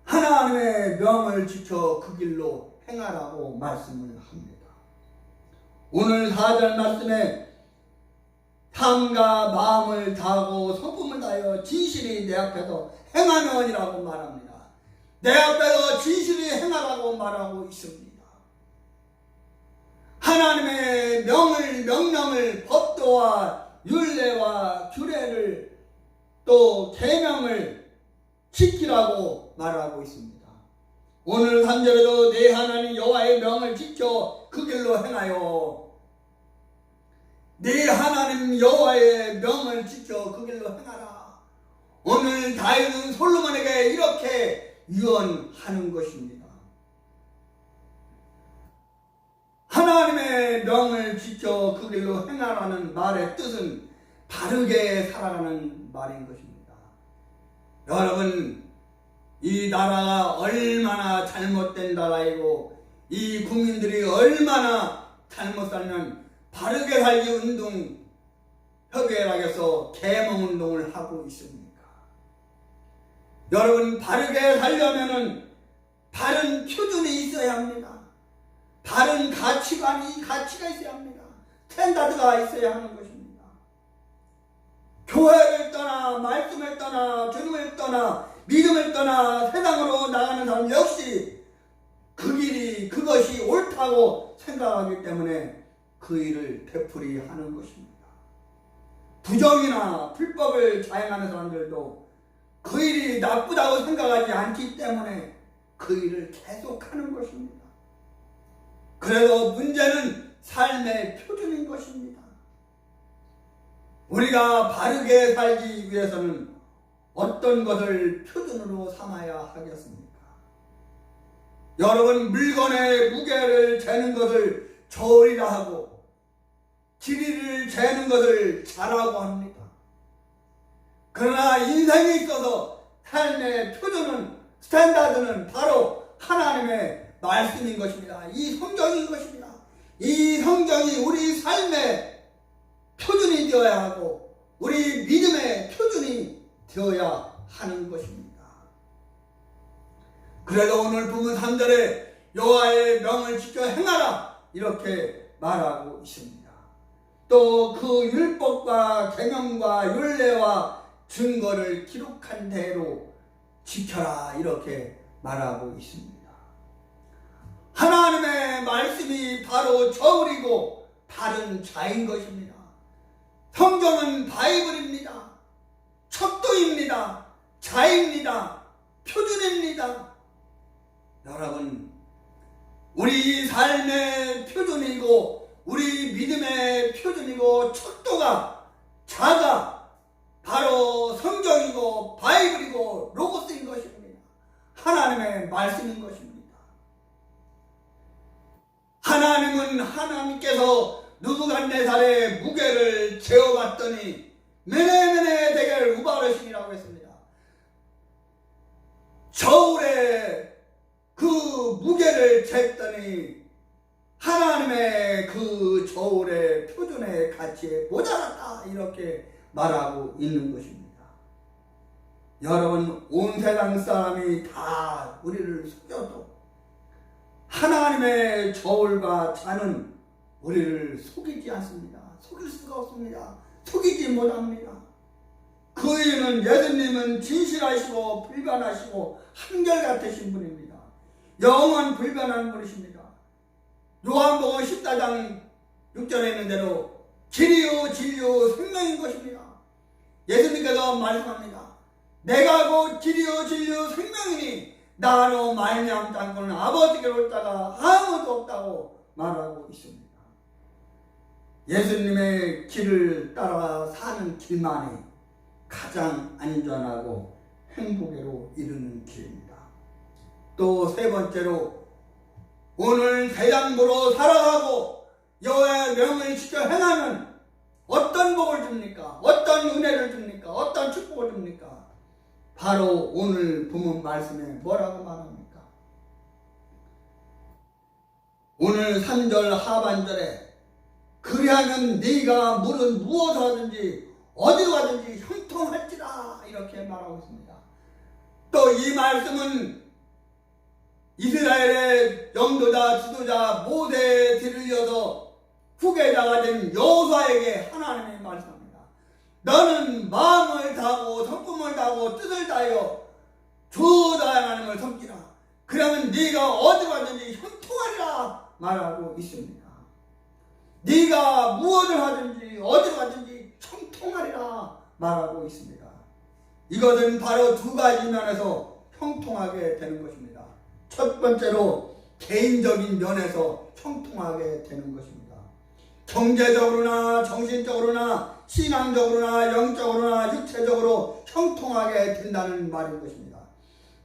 하나님의 명을 지켜 그 길로 행하라고 말씀을 합니다. 오늘 4절 말씀에 삶과 마음을 다하고 성품을 다하여 진실히 내 앞에서 행하면이라고 말합니다. 내 앞에서 진실히 행하라고 말하고 있습니다. 하나님의 명령을 법도와 율례와 규례를 또 계명을 지키라고 말하고 있습니다. 오늘 3절에도 내 하나님 여호와의 명을 지켜 그 길로 행하여 네 하나님 여호와의 명을 지켜 그 길로 행하라. 오늘 다윗은 솔로몬에게 이렇게 유언하는 것입니다. 하나님의 명을 지켜 그 길로 행하라는 말의 뜻은 바르게 살아가는 말인 것입니다. 여러분, 이 나라가 얼마나 잘못된 나라이고 이 국민들이 얼마나 잘못 살면 바르게 살기 운동 협의회락에서 계몽운동을 하고 있습니까? 여러분, 바르게 살려면은 바른 표준이 있어야 합니다. 바른 가치가 있어야 합니다. 스탠다드가 있어야 하는 것입니다. 교회를 떠나 말씀을 떠나 주님을 떠나 믿음을 떠나 세상으로 나가는 사람 역시 그 길이 그것이 옳다고 생각하기 때문에 그 일을 되풀이 하는 것입니다. 부정이나 불법을 자행하는 사람들도 그 일이 나쁘다고 생각하지 않기 때문에 그 일을 계속하는 것입니다. 그래서 문제는 삶의 표준인 것입니다. 우리가 바르게 살기 위해서는 어떤 것을 표준으로 삼아야 하겠습니까? 여러분, 물건의 무게를 재는 것을 저울이라 하고 길이를 재는 것을 자라고 합니다. 그러나 인생에 있어서 삶의 표준은 스탠다드는 바로 하나님의 말씀인 것입니다. 이 성경인 것입니다. 이 성경이 우리 삶의 표준이 되어야 하고 우리 믿음의 표준이 되어야 하는 것입니다. 그래서 오늘 본문 3절에 여호와의 명을 지켜 행하라 이렇게 말하고 있습니다. 또 그 율법과 계명과 율례와 증거를 기록한 대로 지켜라 이렇게 말하고 있습니다. 하나님의 말씀이 바로 저울이고 바른 자인 것입니다. 성경은 바이블입니다. 척도입니다. 자입니다. 표준입니다. 여러분, 우리 삶의 표준이고 우리 믿음의 표준이고 척도가 자가 바로 성경이고 바이블이고 로고스인 것입니다. 하나님의 말씀인 것입니다. 하나님은 하나님께서 느부갓네살의 무게를 재어봤더니 메네메네 대겔 우바르신이라고 했습니다. 저울에 그 무게를 쟀더니 하나님의 그 저울의 표준의 가치에 모자랐다 이렇게 말하고 있는 것입니다. 여러분, 온 세상 사람이 다 우리를 속여도 하나님의 저울과 자는 우리를 속이지 않습니다. 속일 수가 없습니다. 속이지 못합니다. 그 이유는 예수님은 진실하시고 불변하시고 한결같으신 분입니다. 영원 불변한 분이십니다. 요한복음 14장 6절에 있는 대로 길이요 진리요 생명인 것입니다. 예수님께서 말씀합니다. 내가 곧 길이요 진리요 생명이니 나로 말미암지 않고는 아버지께로 올 자가 아무도 없다고 말하고 있습니다. 예수님의 길을 따라 사는 길만이 가장 안전하고 행복으로 이르는 길입니다. 또 세 번째로 오늘 대장부로 살아가고 여호와의 명을 지켜 행하면 어떤 복을 줍니까? 어떤 은혜를 줍니까? 어떤 축복을 줍니까? 바로 오늘 본문 말씀에 뭐라고 말합니까? 오늘 3절 하반절에 그리하면 네가 무릇 무엇을 하든지 어디로 가든지 형통할지라 이렇게 말하고 있습니다. 또 이 말씀은 이스라엘의 영도자 지도자 모세에 들려서 후계자가 된 여호수아에게 하나님의 말씀합니다. 너는 마음을 다하고 성품을 다하고 뜻을 다하여 주 하나님을 섬기라. 그러면 네가 어디 가든지 형통하리라 말하고 있습니다. 네가 무엇을 하든지 어디로 가든지 형통하리라 말하고 있습니다. 이것은 바로 두 가지 면에서 형통하게 되는 것입니다. 첫 번째로 개인적인 면에서 형통하게 되는 것입니다. 경제적으로나 정신적으로나 신앙적으로나 영적으로나 육체적으로 형통하게 된다는 말인 것입니다.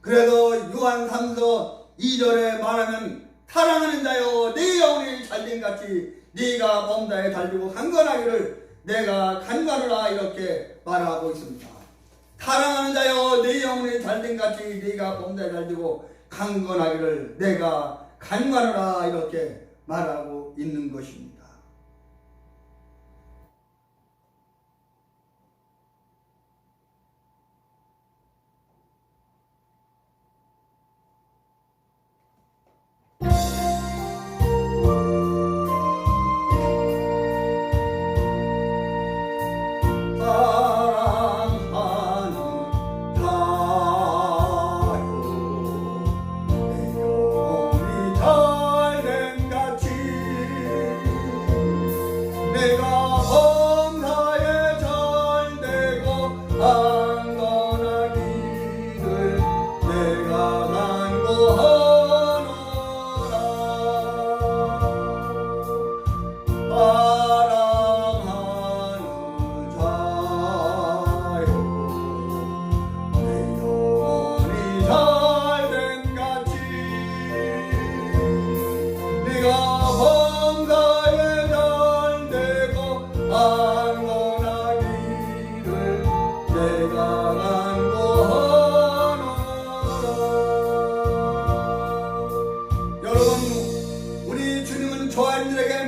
그래서 요한 3서 2절에 말하면 사랑하는 자여 네 영혼이 잘된 같이 네가 범사에 달리고 강건하기를 내가 간과하라 이렇게 말하고 있습니다. 사랑하는 자여 네 영혼이 잘된 같이 네가 범사에 달리고 강건하기를 내가 간과하라 이렇게 말하고 있는 것입니다.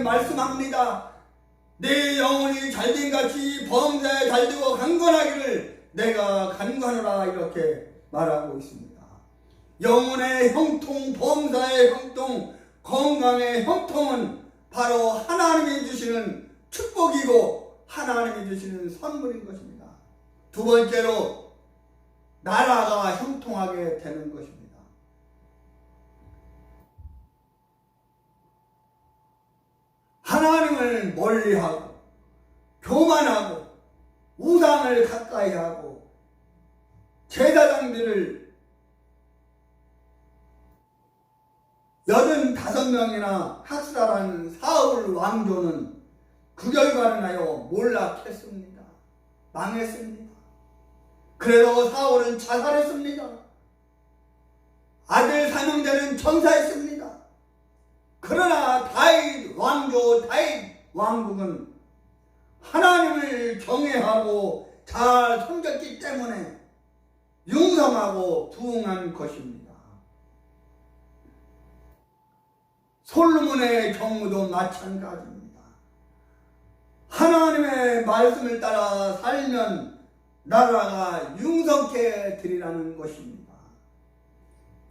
말씀합니다. 내 영혼이 잘된 같이 범사에 잘되고 강건하기를 내가 간구하노라 이렇게 말하고 있습니다. 영혼의 형통, 범사의 형통, 건강의 형통은 바로 하나님이 주시는 축복이고 하나님이 주시는 선물인 것입니다. 두 번째로 나라가 형통하게 되는 것입니다. 하나님을 멀리하고 교만하고 우상을 가까이하고 제사장들을 85명이나 학살한 사울 왕조는 그 결과를 하여 몰락했습니다. 망했습니다. 그래서 사울은 자살했습니다. 아들 사명자는 전사했습니다. 그러나 다윗 왕조 다윗 왕국은 하나님을 경외하고 잘 섬겼기 때문에 융성하고 부흥한 것입니다. 솔로몬의 경우도 마찬가지입니다. 하나님의 말씀을 따라 살면 나라가 융성케 되리라는 것입니다.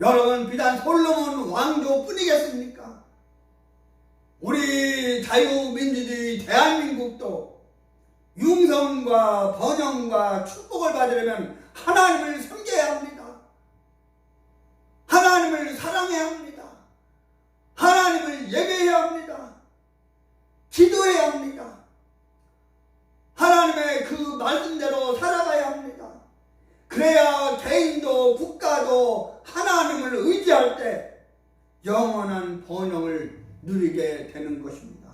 여러분, 비단 솔로몬 왕조뿐이겠습니까? 우리 자유민주주의 대한민국도 융성과 번영과 축복을 받으려면 하나님을 섬겨야 합니다. 하나님을 사랑해야 합니다. 하나님을 예배해야 합니다. 기도해야 합니다. 하나님의 그 말씀대로 살아가야 합니다. 그래야 개인도 국가도 하나님을 의지할 때 영원한 번영을 누리게 되는 것입니다.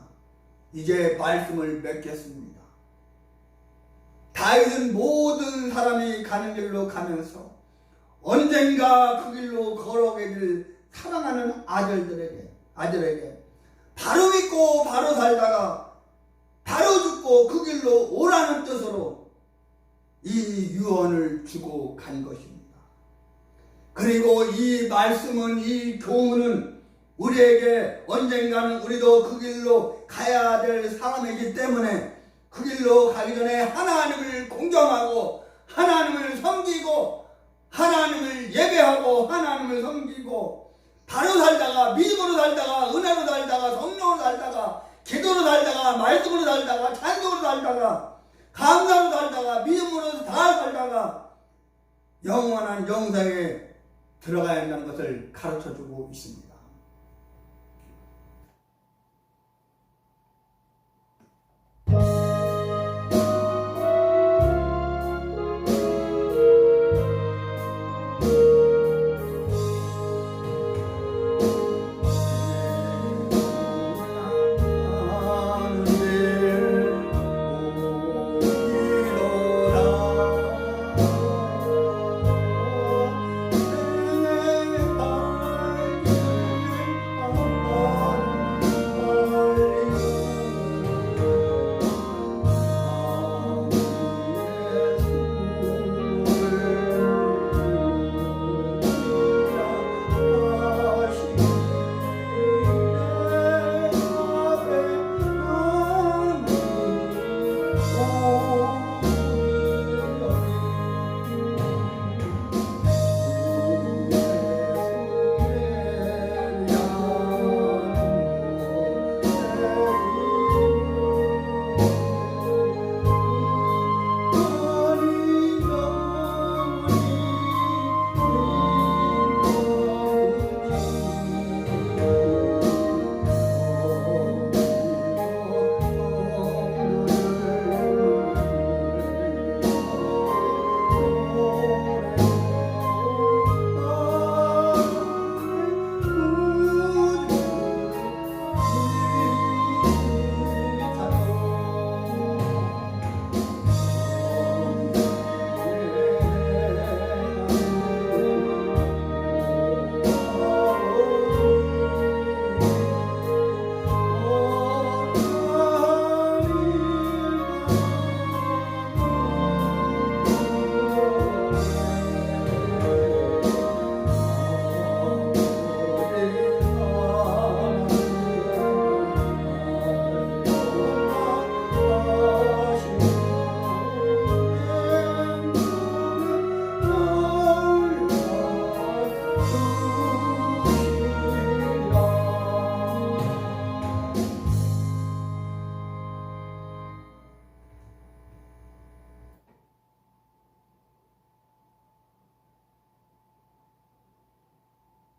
이제 말씀을 맺겠습니다. 다윗은 모든 사람이 가는 길로 가면서 언젠가 그 길로 걸어오게 될 사랑하는 아들에게 바로 믿고 바로 살다가 바로 죽고 그 길로 오라는 뜻으로 이 유언을 주고 간 것입니다. 그리고 이 말씀은, 이 교훈은 우리에게 언젠가는 우리도 그 길로 가야 될 사람이기 때문에 그 길로 가기 전에 하나님을 공경하고 하나님을 섬기고 하나님을 예배하고 하나님을 섬기고 바로 살다가 믿음으로 살다가 은혜로 살다가 성령으로 살다가 기도로 살다가 말씀으로 살다가 찬송으로 살다가 감사로 살다가 믿음으로 다 살다가 영원한 영생에 들어가야 한다는 것을 가르쳐주고 있습니다.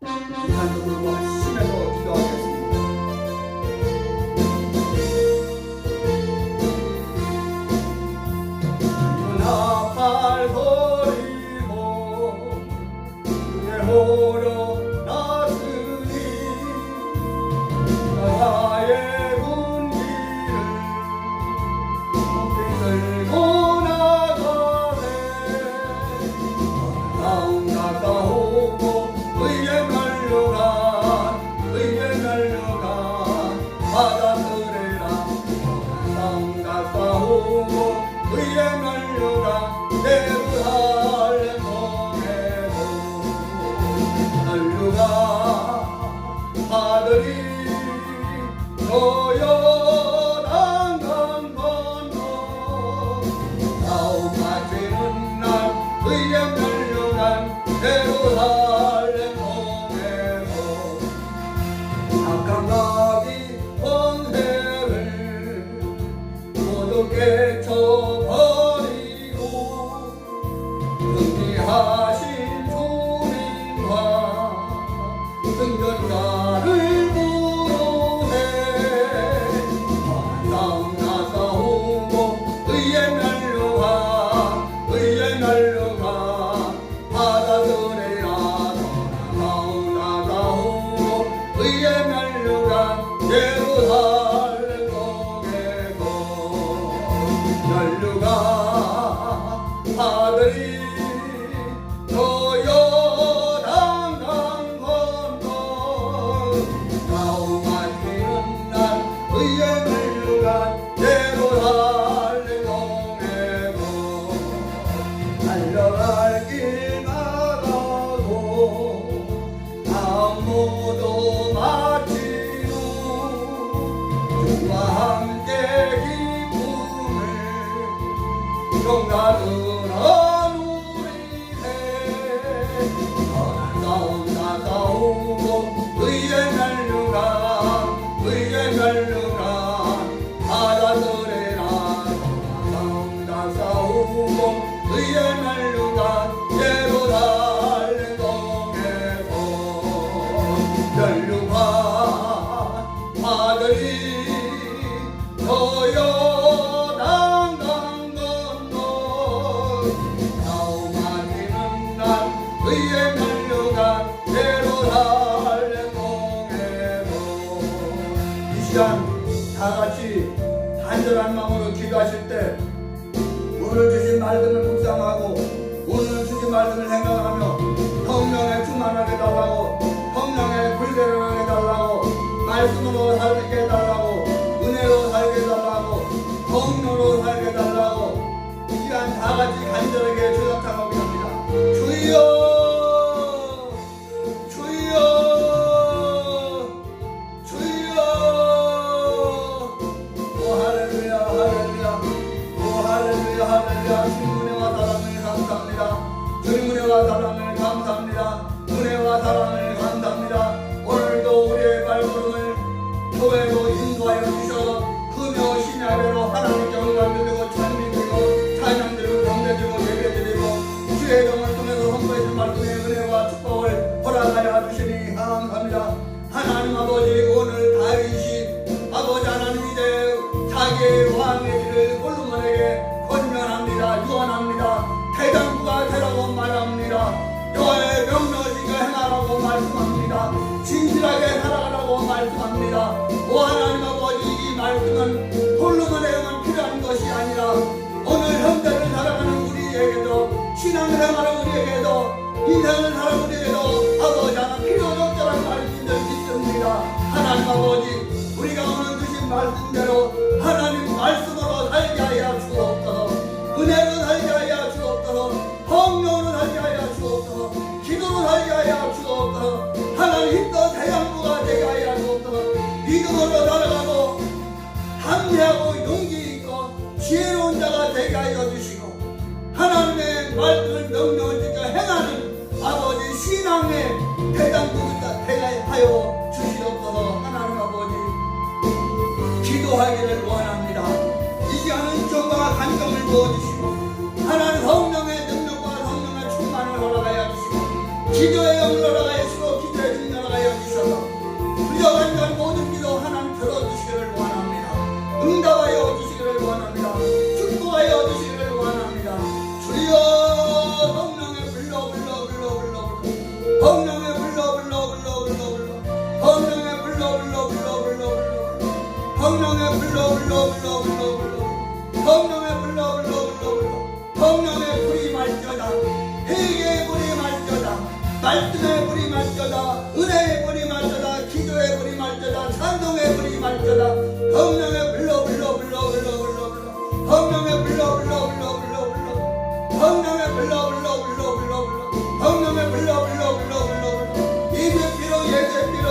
이한으로 하시면서 기도하겠습니다. 나팔 소리고 예호로 났으니 나의 군기를 들고 나가네. 나온다 오고 의에 날려가 바다들에라. 나온다 싸우고 의에 날려가 예루살렘 성에도 날려가. 아들이 저여당 강 건너 나오마지는 날 의에 날려간 예루살렘 성에도 악함나비 번뇌를 모두 깨쳐버리고 승리하신 주님과 승전가를 부르네. 싸우고 의에 날려가 바다들에라. 혈류관 아들이 거여난 건너 나오마지는 날 의의 멸류관 대로 달래동해로 이 시간 다같이 간절한 마음으로 기도하실 때 오늘 주신 말씀을 묵상하고 오늘 주신 말씀을 생각하며 성령에 충만하게 해달라고 성령의 불대로 해달라고 말씀으로 살게 해달라고 은혜로 살게 해달라고 성령으로 살게 해달라고 이 시간 다같이 간절하게 주역창하고 합니다. 주여 주여 주여 오 할렐루야 할렐루야 오 할렐루야 할렐루야 주님 은혜와 사랑을 감사합니다. 주님 은혜와 사랑을 감사합니다. 은혜와 사랑을 감사합니다. 오늘도 우리의 발걸음을 교회로 인도하여 주셔서 금요 신야배로 하나님께 영광 드리고 찬미 드리고 찬양 드리고 경배 드리고 예배 드리고 주의 영을 통해서 선포해 준 말씀의 은혜와 축복을 허락하여 주시니 감사합니다. 하나님 아버지 오늘 다윗이 아버지 하나님 이제 자기의 왕의 길을 솔로몬에게 권면합니다. 유언합니다. 대장부가 되라고 말합니다. 여호와의 명령을 행하라고 말씀합니다. 진실하게 살아가라고 말씀합니다. 오 하나님 아버지 이 말씀은 솔로몬에게만 필요한 것이 아니라 오늘 형제를 살아가는 우리에게도 신앙생활을 우리에게도 인생을 살아가는 우리에게도 아버지 하나 필요적절한 말씀인 줄 믿습니다. 하나님 아버지 우리가 오늘 주신 말씀대로 하나님 말씀으로 살게 하여 주옵소서. 은혜로 살게 하여 주옵소서. 성령으로 살게 하여 주옵소서. 기도로 살게 하여 주옵소서. 하나님 힘도 대장부가 되게 하여 주옵소서. 믿음으로 살아가고 합리하고 용기 있고 지혜로운 자가 되게 하여 주시고 하나님의 말씀을 명령을 지켜 행하는 아버지 신앙의 대장부가 되게 하여 주시옵소서. 하나님 아버지 기도하기를 원합니다. 이 시간은 정과 간정을 부어주시고 하나님 성령의 능력과 성령의 충만을 허락하여 주시고 기도의 영을 허락하여 주시고 기도의 능력을 허락하여 주셔서 불려간전 모든 기도 하나님 들어주시기를 원합니다. 응답하여 주시기를 원합니다. 축복하여 주시기를 원합니다. 주여 성령의 불러 성령의 불러 성령의 불러 성령의 불러 성령의 불이 말쩌다 회개의 불이 말쩌다 말씀의 불이 말쩌다 은혜의 불이 말쩌다 기도의 불이 말쩌다 찬송의 불이 말쩌다 성령의 불러 성령의 불러 성령의 불러 성령의 불러 예세피로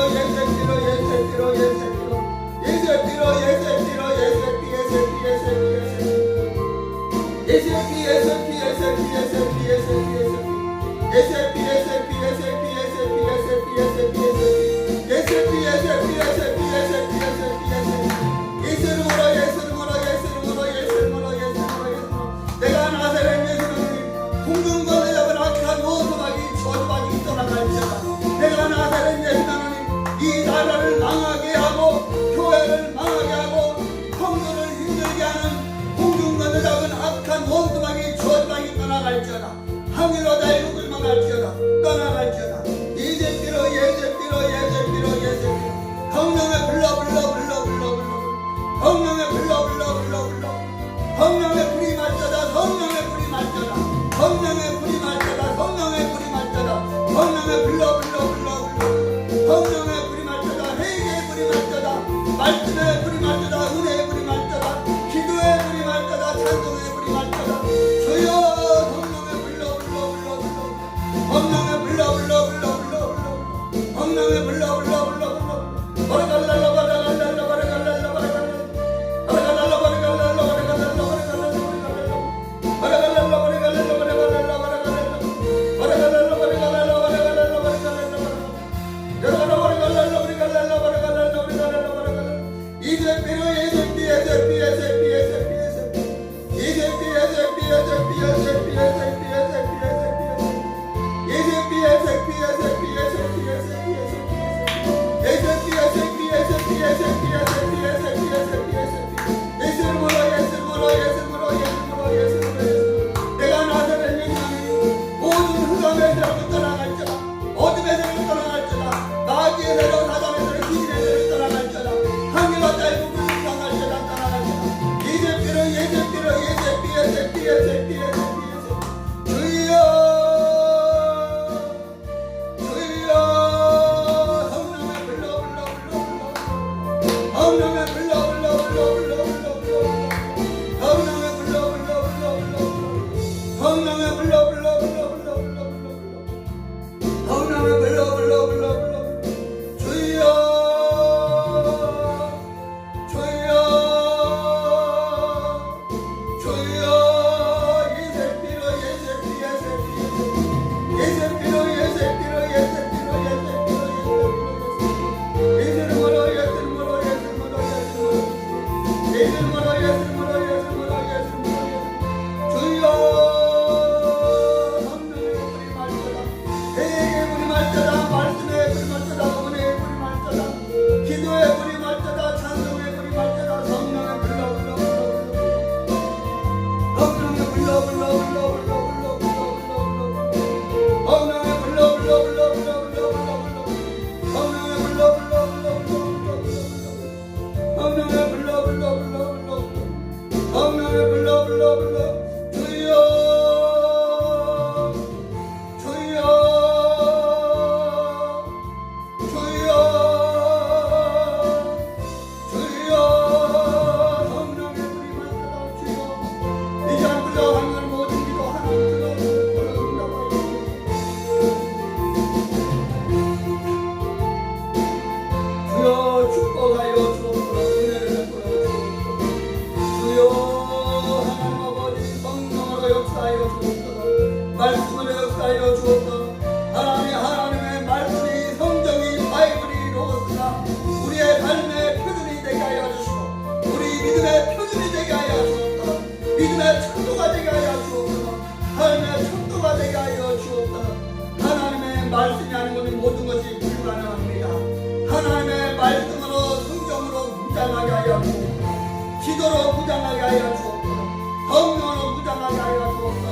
내가 나사렛 예수는 공중권을 잡은 악한 오소박이 저주박이 떠나갈지어다. 내가 나사렛 예수는 이 나라를 망하게 하고 교회를 망하게 하고 성도를 힘들게 하는 공중권을 잡은 악한 원수박이 저주박이 떠나갈지어다. 하늘로 달국을 망할지어다. 떠나갈지어다. 예제피로 성령의 불러 성령의 불러 성령의 불이 말쩌다 성령의 불이 말쩌다 성령의 불이 말쩌다 성령의 불이 말쩌다 성령의 불러 성령의 불이 말쩌다 회개의 불이 말쩌다 말씀의 불이 말쩌다 은혜의 불이 말쩌다 기도의 불이 말쩌다 찬송의 불이 말쩌다 주여 성령의 불러 성령의 불러 무장하게 하여 주옵소서. 성령으로 무장하게 하여 주옵소서.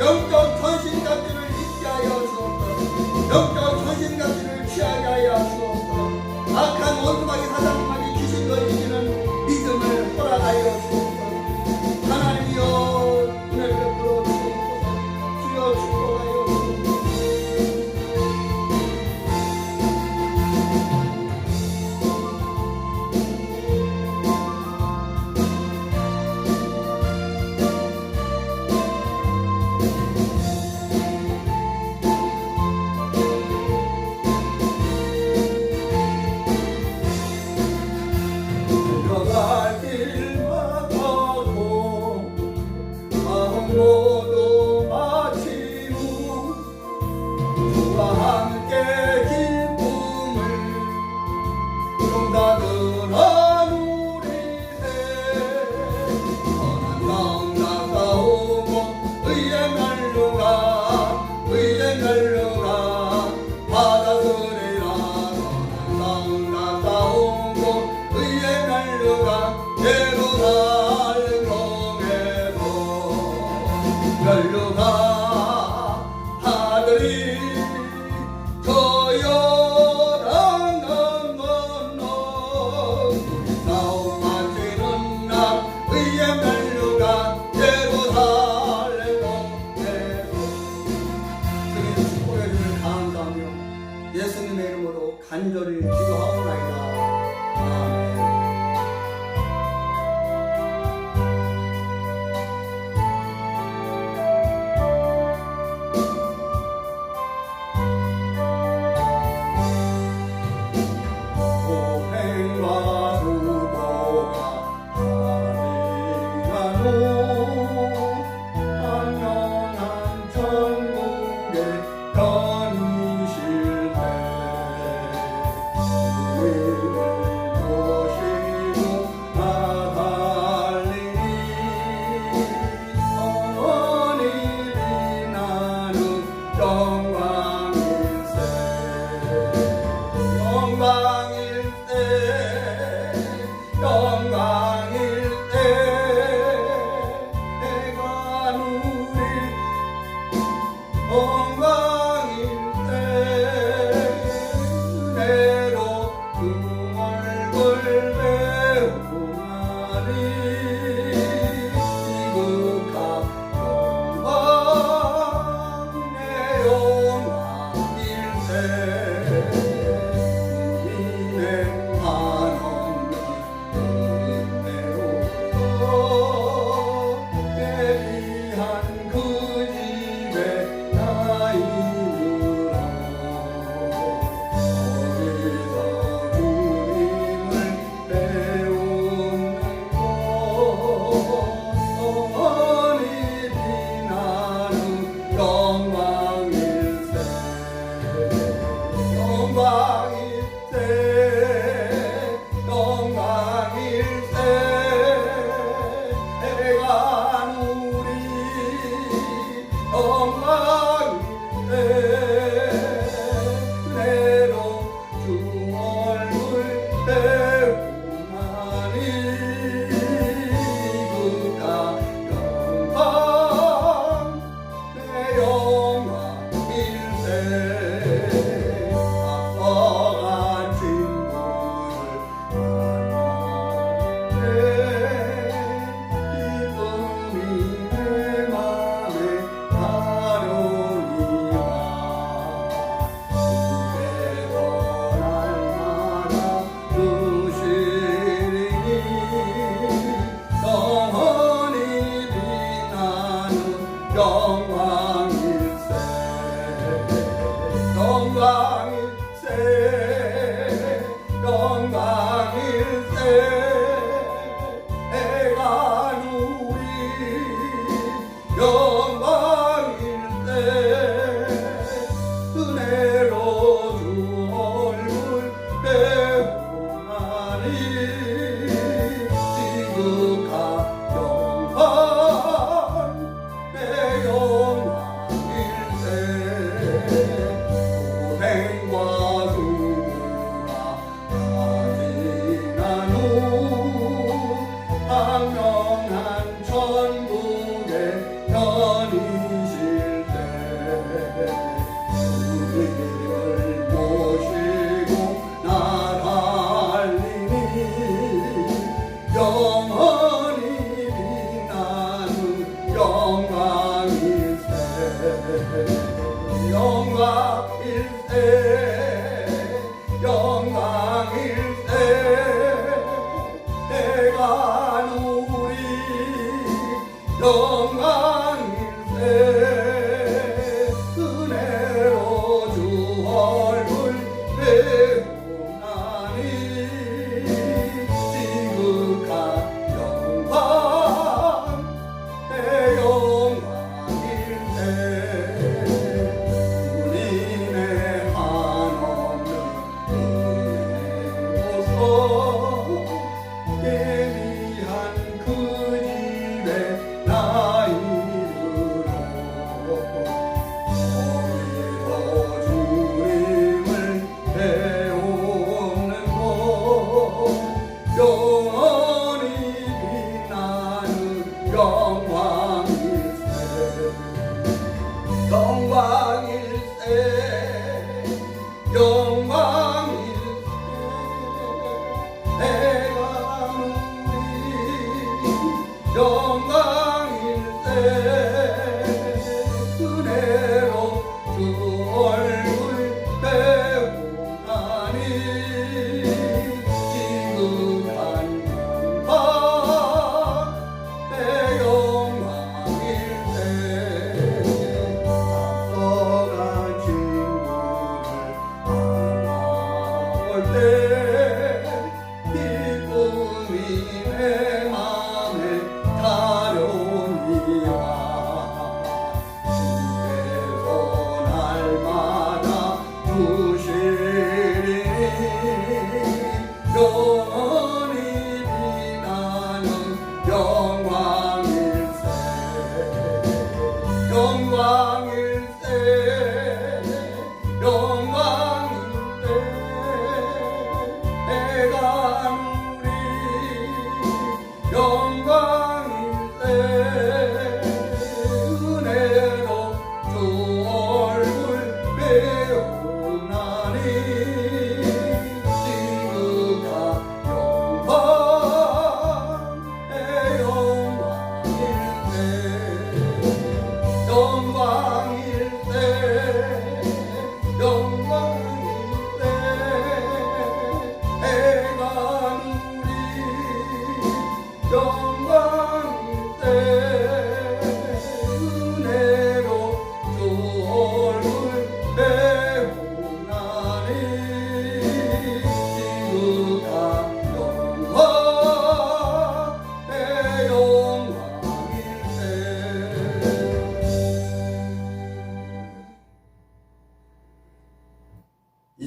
영적 전신갑주를 입게 하여 주옵소서. 영적 전신갑주를 취하게 하여 주옵소서. 악한 원수마귀 사단마귀 귀신과 이기는 믿음을 허락하여 주옵소서. 하나님이여 은혜를 베풀어 주옵소서. 주여 축복하여 주옵소서. 들어갈 길마다도 마음 모두 마치고 주와 함께 기쁨을 용답으로 누리세. 선한 강 나가오고 의의 멸류가 받아들이라. 선한 강 나가오고 의의 멸류가 예루살렘 성에서 멸류가 하늘이 저여랑한 건너 싸움 마치는 날 의의 멸류가 예루살렘 성에서. 주님 축복해 주를 감사하며 예수님의 이름으로 간절히 기도하오나이다. 아멘. 고행과 수고가 가능하노 안녕한 천국에 거니실 때 우리를 모시고 나달리니 영원히 빛나는 영광일세. 영광일세 내가 누릴 영광일세 은혜로 그 얼굴 배우나니 지극한 영광 내 영광일세. 명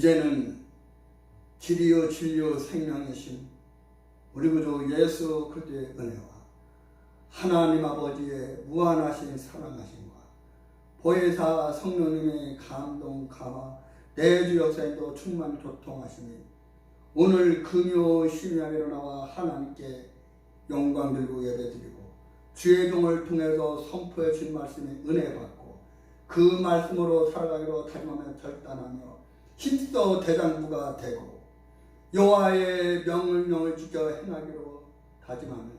이제는 길이요 진리요 생명이신 우리 구주 예수 그리스도의 은혜와 하나님 아버지의 무한하신 사랑하심과 보혜사 성령님의 감동 감화 내주 역사에도 충만 교통하시니 오늘 금요 심야로 나와 하나님께 영광 들고 예배드리고 주의 종을 통해서 선포해 준 말씀에 은혜 받고 그 말씀으로 살아가기로 다짐하며 결단하며 힘써 대장부가 되고 여호와의 명령을 지켜 행하기로 다짐하며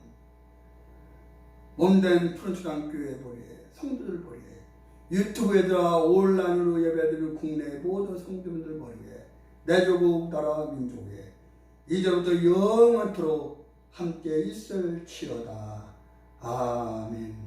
몸된 푸른초당 교회 보리에 성도들 보리에 유튜브에 들어와 온라인으로 예배드리는 국내 모든 성도분들 보리에 내 조국 나라 민족에 이제부터 영원토록 함께 있을지어다. 아멘.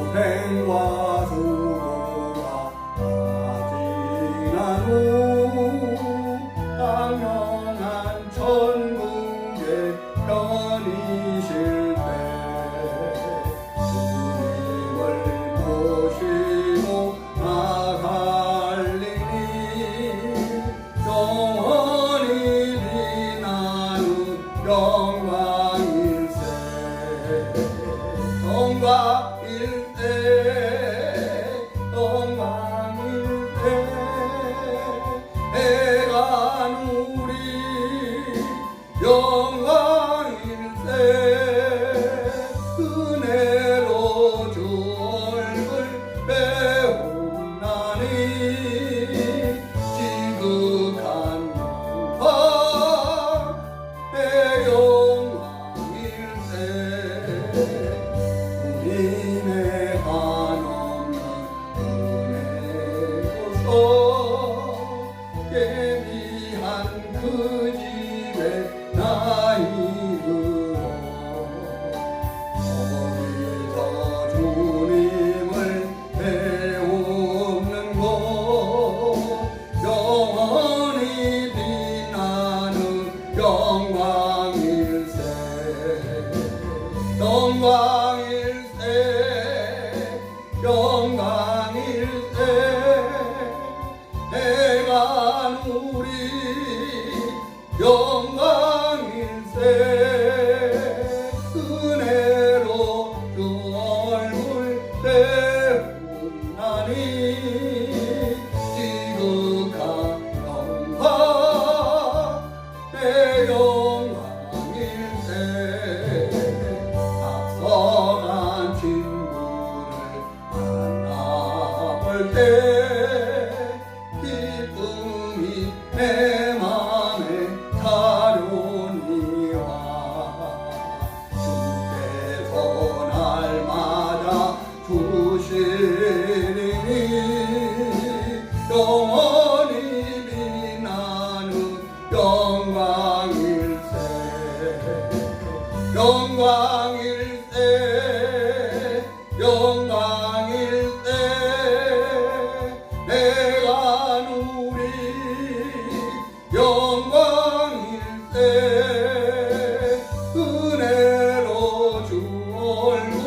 고생과 수고가 다 지나고 당연한 천국의 편이실 때 주님을 모시고 나갈리니 영원히 빛나는 영광일세. 해가 누리 영광일세. 은혜로 주 얼굴 배움나니 지극한 영광의 영광일세. 주님의 배운나니 지극한 영광 내 영광일세 앞서간 친구를 만나볼 때 기쁨이 내 맘에 타려니와 주께서 날마다 주시리니 영원히 빛나는 영광일세 영광일세 영광일세 내가 누리 영광일세 은혜로 주 얼굴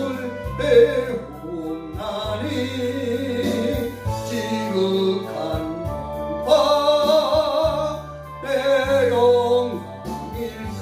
배운나니 지극한 영광 내 영광일세